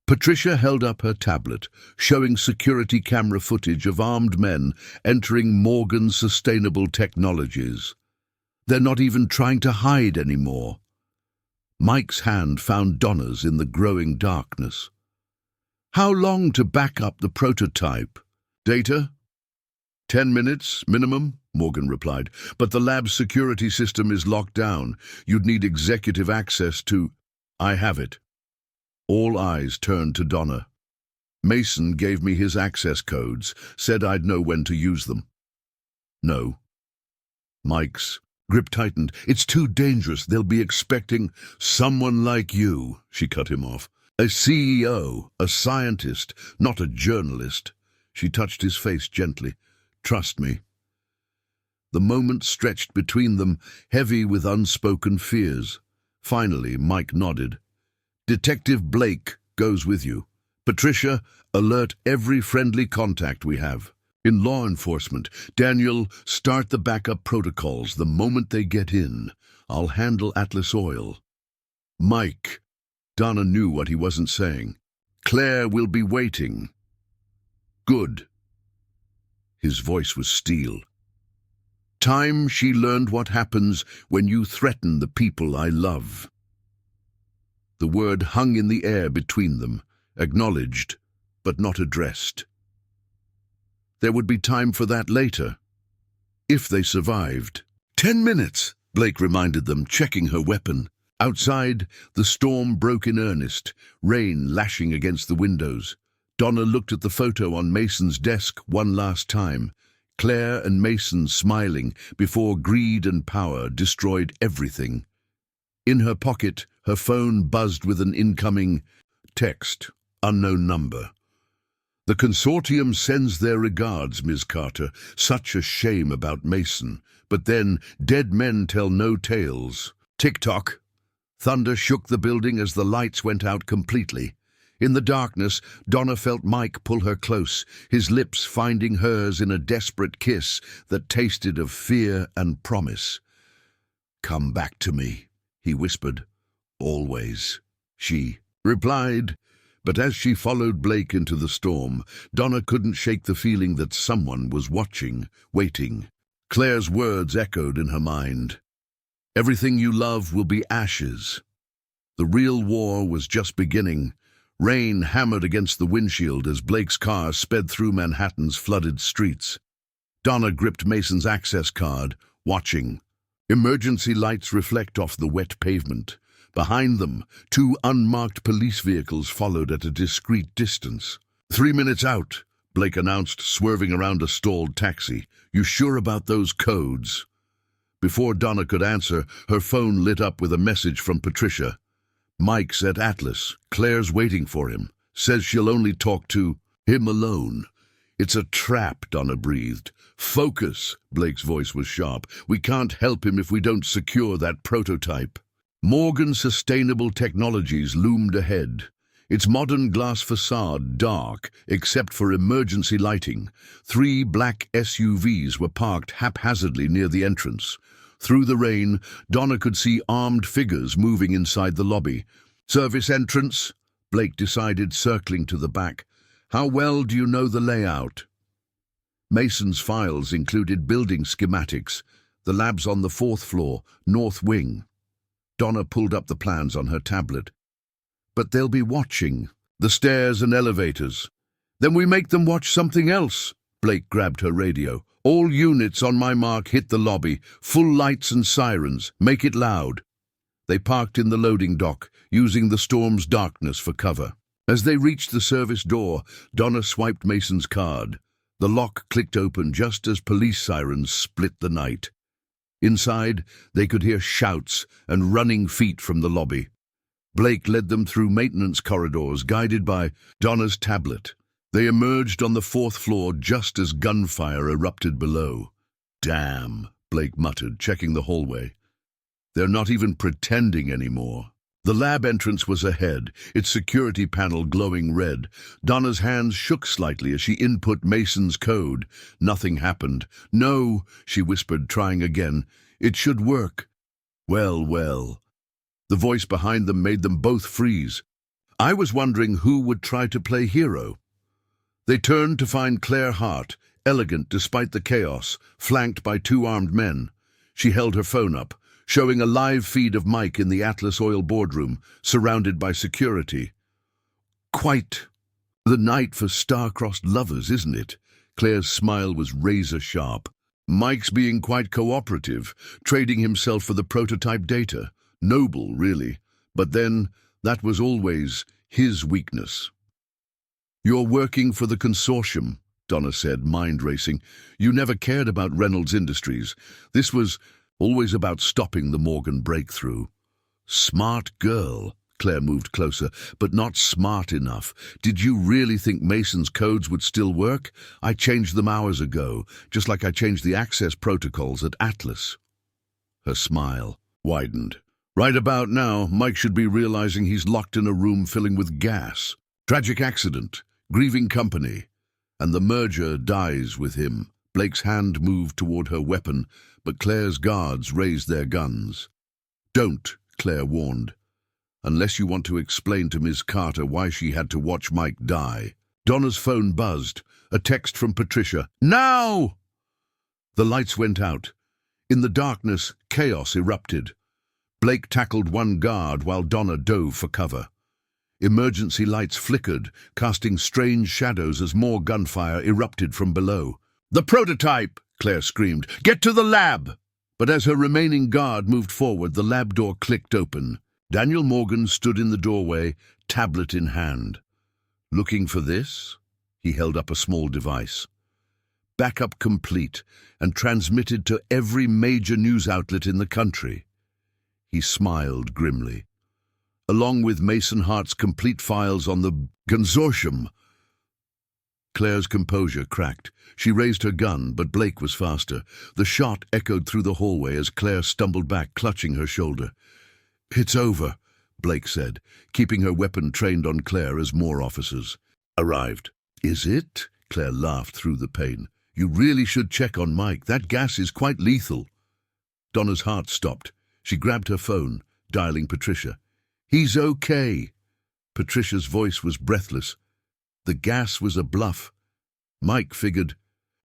Patricia held up her tablet, showing security camera footage of armed men entering Morgan Sustainable Technologies. They're not even trying to hide anymore. Mike's hand found Donna's in the growing darkness. How long to back up the prototype? Data? 10 minutes, minimum, Morgan replied. But the lab's security system is locked down. You'd need executive access to... I have it. All eyes turned to Donna. Mason gave me his access codes, said I'd know when to use them. No. Mike's grip tightened. It's too dangerous. They'll be expecting someone like you, she cut him off. A CEO, a scientist, not a journalist. She touched his face gently. Trust me. The moment stretched between them, heavy with unspoken fears. Finally, Mike nodded. Detective Blake goes with you. Patricia, alert every friendly contact we have. In law enforcement, Daniel, start the backup protocols the moment they get in. I'll handle Atlas Oil. Mike. Donna knew what he wasn't saying. Claire will be waiting. Good. His voice was steel. Time she learned what happens when you threaten the people I love. The word hung in the air between them, acknowledged, but not addressed. There would be time for that later, if they survived. 10 minutes, Blake reminded them, checking her weapon. Outside, the storm broke in earnest, rain lashing against the windows. Donna looked at the photo on Mason's desk one last time. Claire and Mason smiling before greed and power destroyed everything. In her pocket, her phone buzzed with an incoming text, unknown number. "The consortium sends their regards, Ms. Carter. Such a shame about Mason. But then, dead men tell no tales." Tick-tock. Thunder shook the building as the lights went out completely. In the darkness, Donna felt Mike pull her close, his lips finding hers in a desperate kiss that tasted of fear and promise. "Come back to me," he whispered. "Always," she replied. But as she followed Blake into the storm, Donna couldn't shake the feeling that someone was watching, waiting. Claire's words echoed in her mind. "Everything you love will be ashes." The real war was just beginning. Rain hammered against the windshield as Blake's car sped through Manhattan's flooded streets. Donna gripped Mason's access card, watching. Emergency lights reflect off the wet pavement. Behind them, 2 unmarked police vehicles followed at a discreet distance. 3 minutes out," Blake announced, swerving around a stalled taxi. "You sure about those codes?" Before Donna could answer, her phone lit up with a message from Patricia. "Mike's at Atlas. Claire's waiting for him. Says she'll only talk to him alone." "It's a trap," Donna breathed. "Focus," Blake's voice was sharp. "We can't help him if we don't secure that prototype." Morgan Sustainable Technologies loomed ahead. Its modern glass facade dark, except for emergency lighting. 3 black SUVs were parked haphazardly near the entrance. Through the rain, Donna could see armed figures moving inside the lobby. "Service entrance," Blake decided, circling to the back. "How well do you know the layout?" Mason's files included building schematics. The lab's on the 4th floor, north wing. Donna pulled up the plans on her tablet. "But they'll be watching. The stairs and elevators." "Then we make them watch something else." Blake grabbed her radio. "All units on my mark hit the lobby. Full lights and sirens. Make it loud." They parked in the loading dock, using the storm's darkness for cover. As they reached the service door, Donna swiped Mason's card. The lock clicked open just as police sirens split the night. Inside, they could hear shouts and running feet from the lobby. Blake led them through maintenance corridors, guided by Donna's tablet. They emerged on the 4th floor just as gunfire erupted below. "Damn," Blake muttered, checking the hallway. "They're not even pretending anymore." The lab entrance was ahead, its security panel glowing red. Donna's hands shook slightly as she input Mason's code. Nothing happened. "No," she whispered, trying again. "It should work." "Well, well." The voice behind them made them both freeze. "I was wondering who would try to play hero." They turned to find Claire Hart, elegant despite the chaos, flanked by 2 armed men. She held her phone up, showing a live feed of Mike in the Atlas Oil boardroom, surrounded by security. "Quite the night for star-crossed lovers, isn't it?" Claire's smile was razor-sharp. "Mike's being quite cooperative, trading himself for the prototype data. Noble, really. But then, that was always his weakness." "You're working for the consortium," Donna said, mind racing. "You never cared about Reynolds Industries. This was always about stopping the Morgan breakthrough." "Smart girl." Claire moved closer, "but not smart enough. Did you really think Mason's codes would still work? I changed them hours ago, just like I changed the access protocols at Atlas." Her smile widened. "Right about now, Mike should be realizing he's locked in a room filling with gas. Tragic accident, grieving company, and the merger dies with him." Blake's hand moved toward her weapon, but Claire's guards raised their guns. "Don't," Claire warned, "unless you want to explain to Ms. Carter why she had to watch Mike die." Donna's phone buzzed, a text from Patricia. "Now!" The lights went out. In the darkness, chaos erupted. Blake tackled one guard while Donna dove for cover. Emergency lights flickered, casting strange shadows as more gunfire erupted from below. "The prototype!" Claire screamed. "Get to the lab!" But as her remaining guard moved forward, the lab door clicked open. Daniel Morgan stood in the doorway, tablet in hand. "Looking for this?" He held up a small device. "Backup complete and transmitted to every major news outlet in the country." He smiled grimly. "Along with Mason Hart's complete files on the consortium." Claire's composure cracked. She raised her gun, but Blake was faster. The shot echoed through the hallway as Claire stumbled back, clutching her shoulder. "It's over," Blake said, keeping her weapon trained on Claire as more officers arrived. "Is it?" Claire laughed through the pain. "You really should check on Mike. That gas is quite lethal." Donna's heart stopped. She grabbed her phone, dialing Patricia. "He's okay." Patricia's voice was breathless. The gas was a bluff. Mike figured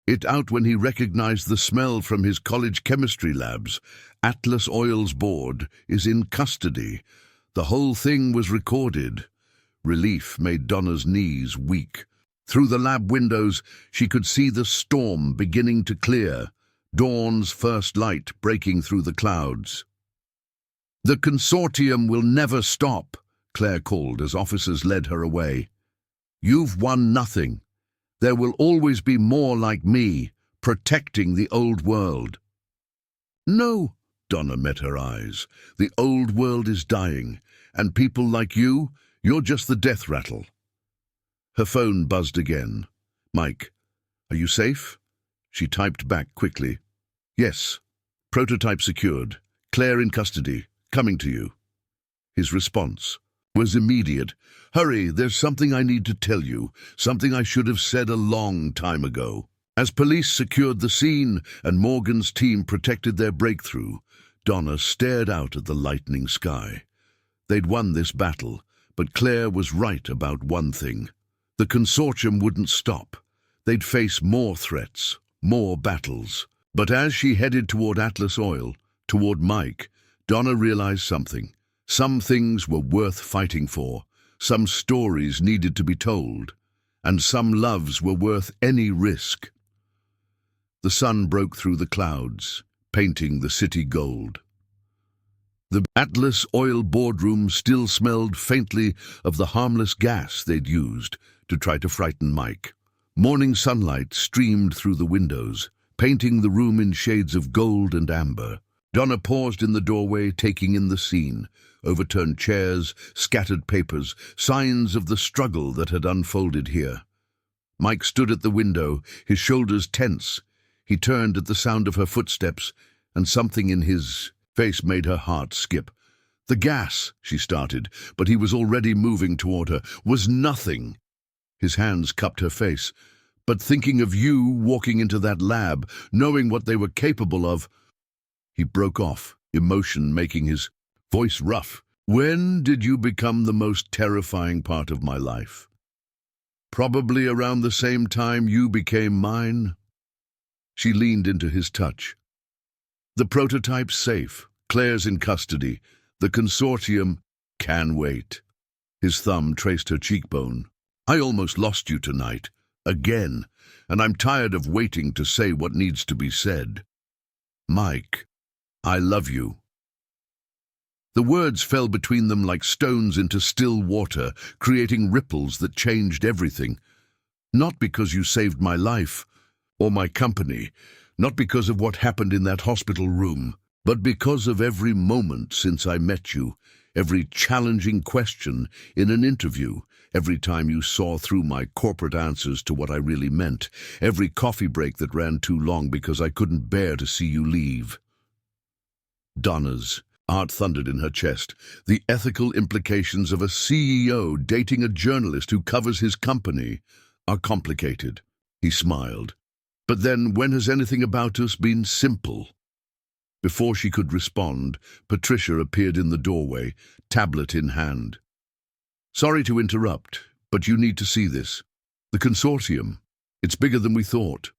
it out when he recognized the smell from his college chemistry labs. Atlas Oil's board is in custody. The whole thing was recorded. Relief made Donna's knees weak. Through the lab windows, she could see the storm beginning to clear, dawn's first light breaking through the clouds. "The consortium will never stop," Claire called as officers led her away. "You've won nothing. There will always be more like me, protecting the old world." "No," Donna met her eyes. "The old world is dying, and people like you're just the death rattle." Her phone buzzed again. "Mike, are you safe?" She typed back quickly. "Yes. Prototype secured. Claire in custody. Coming to you." His response was immediate. "Hurry, there's something I need to tell you, something I should have said a long time ago." As police secured the scene and Morgan's team protected their breakthrough, Donna stared out at the lightening sky. They'd won this battle, but Claire was right about one thing. The consortium wouldn't stop. They'd face more threats, more battles. But as she headed toward Atlas Oil, toward Mike, Donna realized something. Some things were worth fighting for, some stories needed to be told, and some loves were worth any risk. The sun broke through the clouds, painting the city gold. The Atlas Oil boardroom still smelled faintly of the harmless gas they'd used to try to frighten Mike. Morning sunlight streamed through the windows, painting the room in shades of gold and amber. Donna paused in the doorway, taking in the scene. Overturned chairs, scattered papers, signs of the struggle that had unfolded here. Mike stood at the window, his shoulders tense. He turned at the sound of her footsteps, and something in his face made her heart skip. "The gas," she started, but he was already moving toward her, "was nothing." His hands cupped her face. "But thinking of you walking into that lab, knowing what they were capable of—" He broke off, emotion making his voice rough. "When did you become the most terrifying part of my life?" "Probably around the same time you became mine." She leaned into his touch. "The prototype's safe. Claire's in custody. The consortium can wait." His thumb traced her cheekbone. "I almost lost you tonight. Again. And I'm tired of waiting to say what needs to be said. Mike, I love you." The words fell between them like stones into still water, creating ripples that changed everything. "Not because you saved my life, or my company, not because of what happened in that hospital room, but because of every moment since I met you, every challenging question in an interview, every time you saw through my corporate answers to what I really meant, every coffee break that ran too long because I couldn't bear to see you leave." Donna's heart thundered in her chest. The ethical implications of a CEO dating a journalist who covers his company are complicated. He smiled. "But then, when has anything about us been simple?" Before she could respond, Patricia appeared in the doorway, tablet in hand. "Sorry to interrupt, but you need to see this. The consortium. It's bigger than we thought."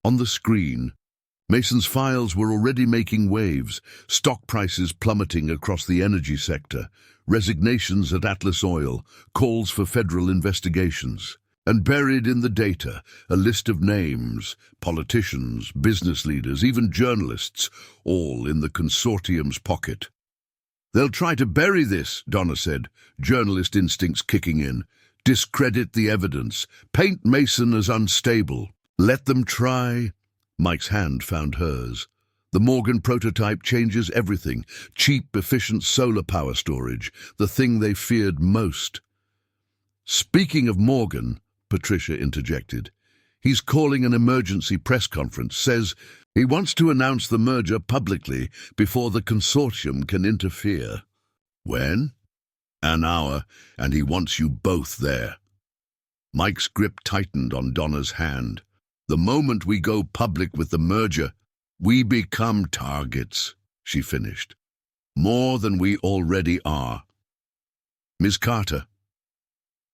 On the screen, Mason's files were already making waves, stock prices plummeting across the energy sector, resignations at Atlas Oil, calls for federal investigations. And buried in the data, a list of names, politicians, business leaders, even journalists, all in the consortium's pocket. "They'll try to bury this," Donna said, journalist instincts kicking in. "Discredit the evidence, paint Mason as unstable. Let them try." Mike's hand found hers. The Morgan prototype changes everything. Cheap, efficient solar power storage, the thing they feared most. "Speaking of Morgan," Patricia interjected, "he's calling an emergency press conference, says he wants to announce the merger publicly before the consortium can interfere." "When?" "An hour, and he wants you both there." Mike's grip tightened on Donna's hand. "The moment we go public with the merger, we become targets," she finished. "More than we already are." "Miss Carter."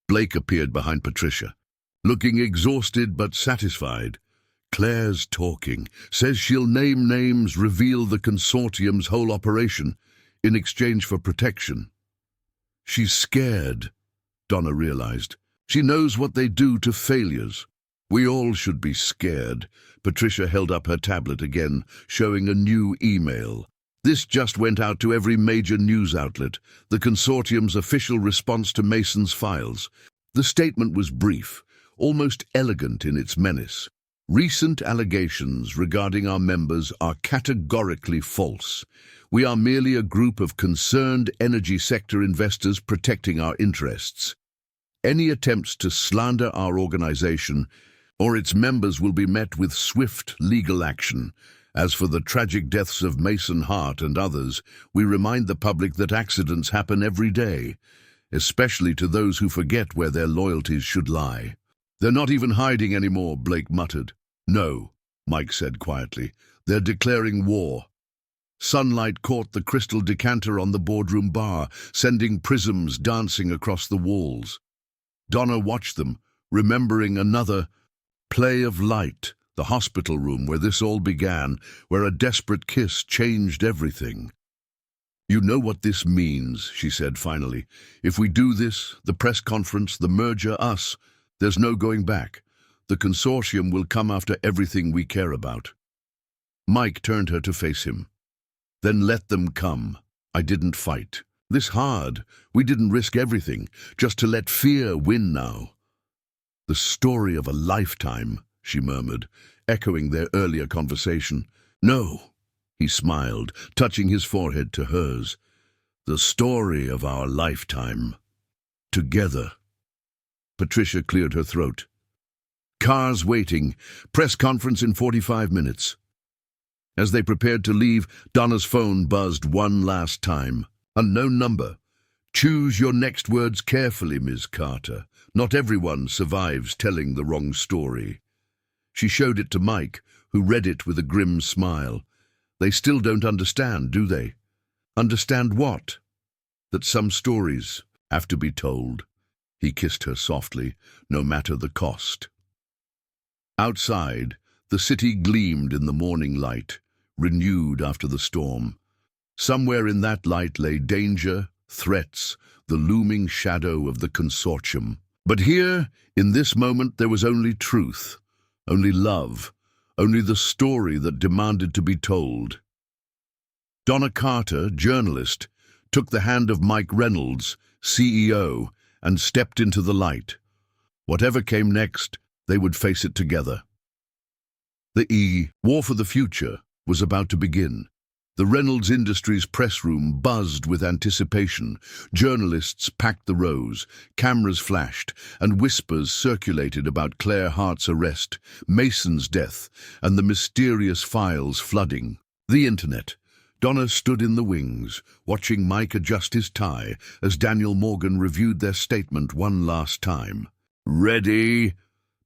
Blake appeared behind Patricia, looking exhausted but satisfied. "Claire's talking. Says she'll name names, reveal the consortium's whole operation, in exchange for protection." "She's scared," Donna realized. "She knows what they do to failures. We all should be scared." Patricia held up her tablet again, showing a new email. This just went out to every major news outlet, the consortium's official response to Mason's files. The statement was brief, almost elegant in its menace. "Recent allegations regarding our members are categorically false. We are merely a group of concerned energy sector investors protecting our interests. Any attempts to slander our organization or its members will be met with swift legal action. As for the tragic deaths of Mason Hart and others, we remind the public that accidents happen every day, especially to those who forget where their loyalties should lie." "They're not even hiding anymore," Blake muttered. "No," Mike said quietly. "They're declaring war." Sunlight caught the crystal decanter on the boardroom bar, sending prisms dancing across the walls. Donna watched them, remembering another play of light, the hospital room where this all began, where a desperate kiss changed everything. "You know what this means," she said finally. "If we do this, the press conference, the merger, us, there's no going back. The consortium will come after everything we care about." Mike turned her to face him. "Then let them come. I didn't fight this hard. We didn't risk everything, just to let fear win now." "The story of a lifetime," she murmured, echoing their earlier conversation. "No," he smiled, touching his forehead to hers. "The story of our lifetime. Together." Patricia cleared her throat. "Cars waiting. Press conference in 45 minutes. As they prepared to leave, Donna's phone buzzed one last time. Unknown number. "Choose your next words carefully, Ms. Carter. Not everyone survives telling the wrong story." She showed it to Mike, who read it with a grim smile. "They still don't understand, do they?" "Understand what?" "That some stories have to be told." He kissed her softly, no matter the cost. Outside, the city gleamed in the morning light, renewed after the storm. Somewhere in that light lay danger, threats, the looming shadow of the consortium. But here, in this moment, there was only truth, only love, only the story that demanded to be told. Donna Carter, journalist, took the hand of Mike Reynolds, CEO, and stepped into the light. Whatever came next, they would face it together. The War for the Future was about to begin. The Reynolds Industries press room buzzed with anticipation. Journalists packed the rows, cameras flashed, and whispers circulated about Claire Hart's arrest, Mason's death, and the mysterious files flooding the internet. Donna stood in the wings, watching Mike adjust his tie as Daniel Morgan reviewed their statement one last time. "Ready?"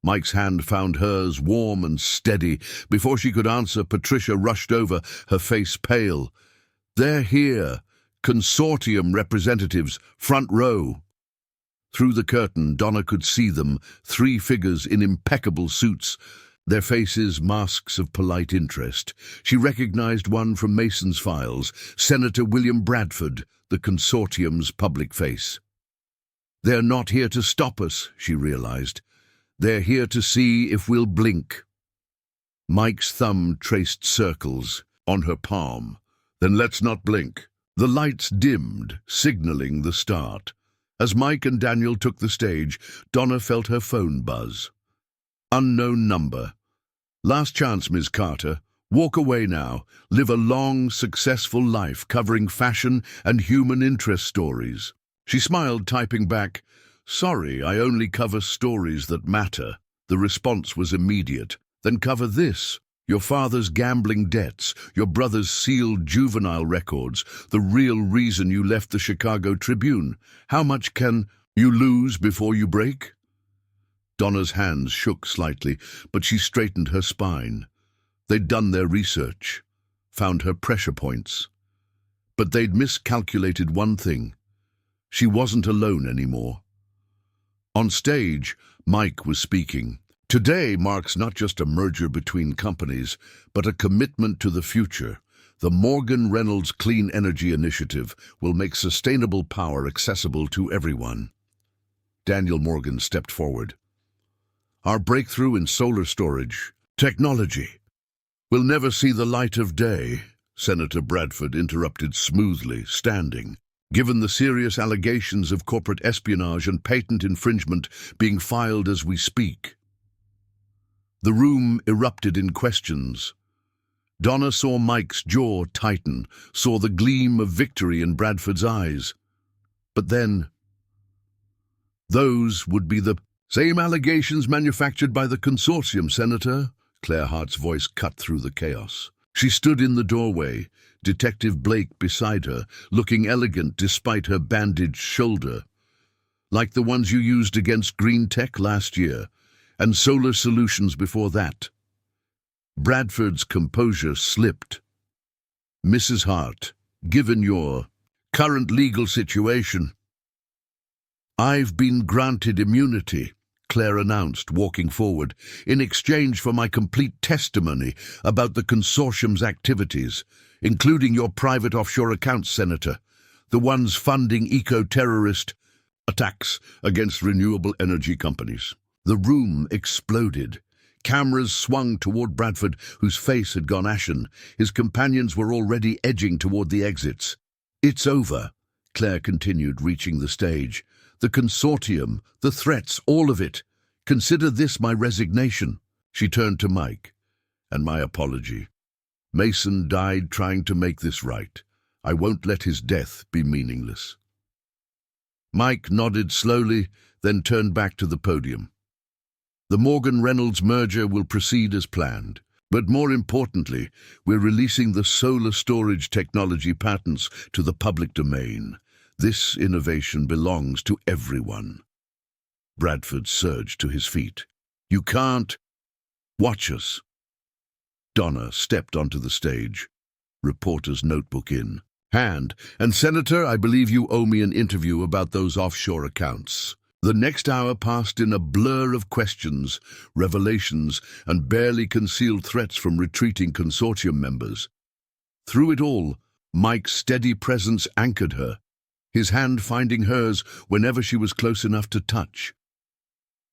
Mike's hand found hers, warm and steady. Before she could answer, Patricia rushed over, her face pale. "They're here. Consortium representatives, front row." Through the curtain, Donna could see them, three figures in impeccable suits. their faces masks of polite interest. She recognized one from Mason's files, Senator William Bradford, the consortium's public face. They're not here to stop us, she realized. They're here to see if we'll blink. Mike's thumb traced circles on her palm. Then let's not blink. The lights dimmed, signaling the start. As Mike and Daniel took the stage, Donna felt her phone buzz. Unknown number. Last chance, Ms. Carter. Walk away now. Live a long, successful life covering fashion and human interest stories. She smiled, typing back, "Sorry, I only cover stories that matter." The response was immediate. "Then cover this. Your father's gambling debts, your brother's sealed juvenile records, the real reason you left the Chicago Tribune. How much can you lose before you break?" Donna's hands shook slightly, but she straightened her spine. They'd done their research, found her pressure points. But they'd miscalculated one thing. She wasn't alone anymore. On stage, Mike was speaking. Today marks not just a merger between companies, but a commitment to the future. The Morgan Reynolds Clean Energy Initiative will make sustainable power accessible to everyone. Daniel Morgan stepped forward. Our breakthrough in solar storage technology will never see the light of day, Senator Bradford interrupted smoothly, standing. Given the serious allegations of corporate espionage and patent infringement being filed as we speak. The room erupted in questions. Donna saw Mike's jaw tighten, saw the gleam of victory in Bradford's eyes. But then, those would be the same allegations manufactured by the consortium, Senator. Claire Hart's voice cut through the chaos. She stood in the doorway, Detective Blake beside her, looking elegant despite her bandaged shoulder. Like the ones you used against Green Tech last year, and Solar Solutions before that. Bradford's composure slipped. Mrs. Hart, given your current legal situation, I've been granted immunity, Claire announced, walking forward, in exchange for my complete testimony about the consortium's activities, including your private offshore accounts, Senator, the ones funding eco-terrorist attacks against renewable energy companies. The room exploded. Cameras swung toward Bradford, whose face had gone ashen. His companions were already edging toward the exits. It's over, Claire continued, reaching the stage. The consortium, the threats, all of it. Consider this my resignation. She turned to Mike. And my apology. Mason died trying to make this right. I won't let his death be meaningless. Mike nodded slowly, then turned back to the podium. The Morgan-Reynolds merger will proceed as planned. But more importantly, we're releasing the solar storage technology patents to the public domain. This innovation belongs to everyone. Bradford surged to his feet. You can't watch us. Donna stepped onto the stage, reporter's notebook in hand. And Senator, I believe you owe me an interview about those offshore accounts. The next hour passed in a blur of questions, revelations, and barely concealed threats from retreating consortium members. Through it all, Mike's steady presence anchored her, his hand finding hers whenever she was close enough to touch.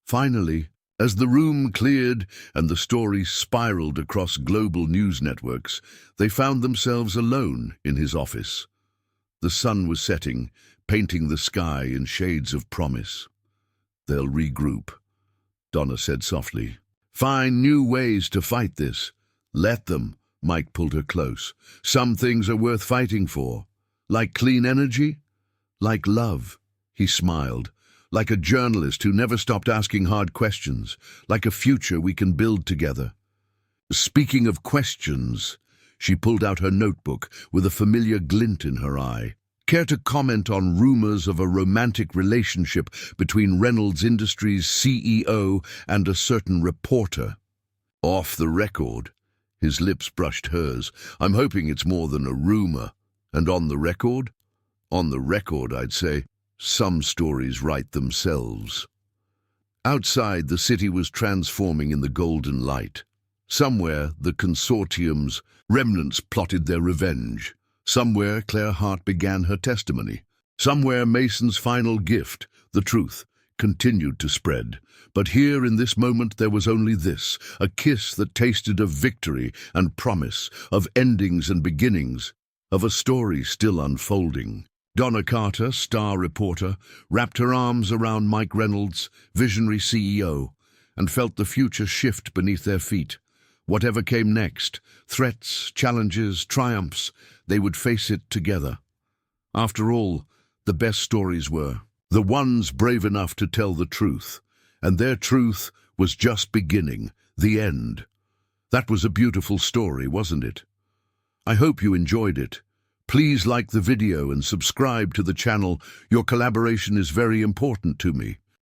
Finally, as the room cleared and the story spiraled across global news networks, they found themselves alone in his office. The sun was setting, painting the sky in shades of promise. They'll regroup, Donna said softly. Find new ways to fight this. Let them, Mike pulled her close. Some things are worth fighting for. Like clean energy? Like love, he smiled. Like a journalist who never stopped asking hard questions. Like a future we can build together. Speaking of questions, she pulled out her notebook with a familiar glint in her eye. Care to comment on rumors of a romantic relationship between Reynolds Industries' CEO and a certain reporter? Off the record. His lips brushed hers. I'm hoping it's more than a rumor. And on the record? On the record, I'd say. Some stories write themselves. Outside, the city was transforming in the golden light. Somewhere, the consortium's remnants plotted their revenge. Somewhere, Claire Hart began her testimony. Somewhere, Mason's final gift, the truth, continued to spread. But here, in this moment, there was only this, a kiss that tasted of victory and promise, of endings and beginnings, of a story still unfolding. Donna Carter, star reporter, wrapped her arms around Mike Reynolds, visionary CEO, and felt the future shift beneath their feet. Whatever came next, threats, challenges, triumphs, they would face it together. After all, the best stories were the ones brave enough to tell the truth, and their truth was just beginning, the end. That was a beautiful story, wasn't it? I hope you enjoyed it. Please like the video and subscribe to the channel. Your collaboration is very important to me.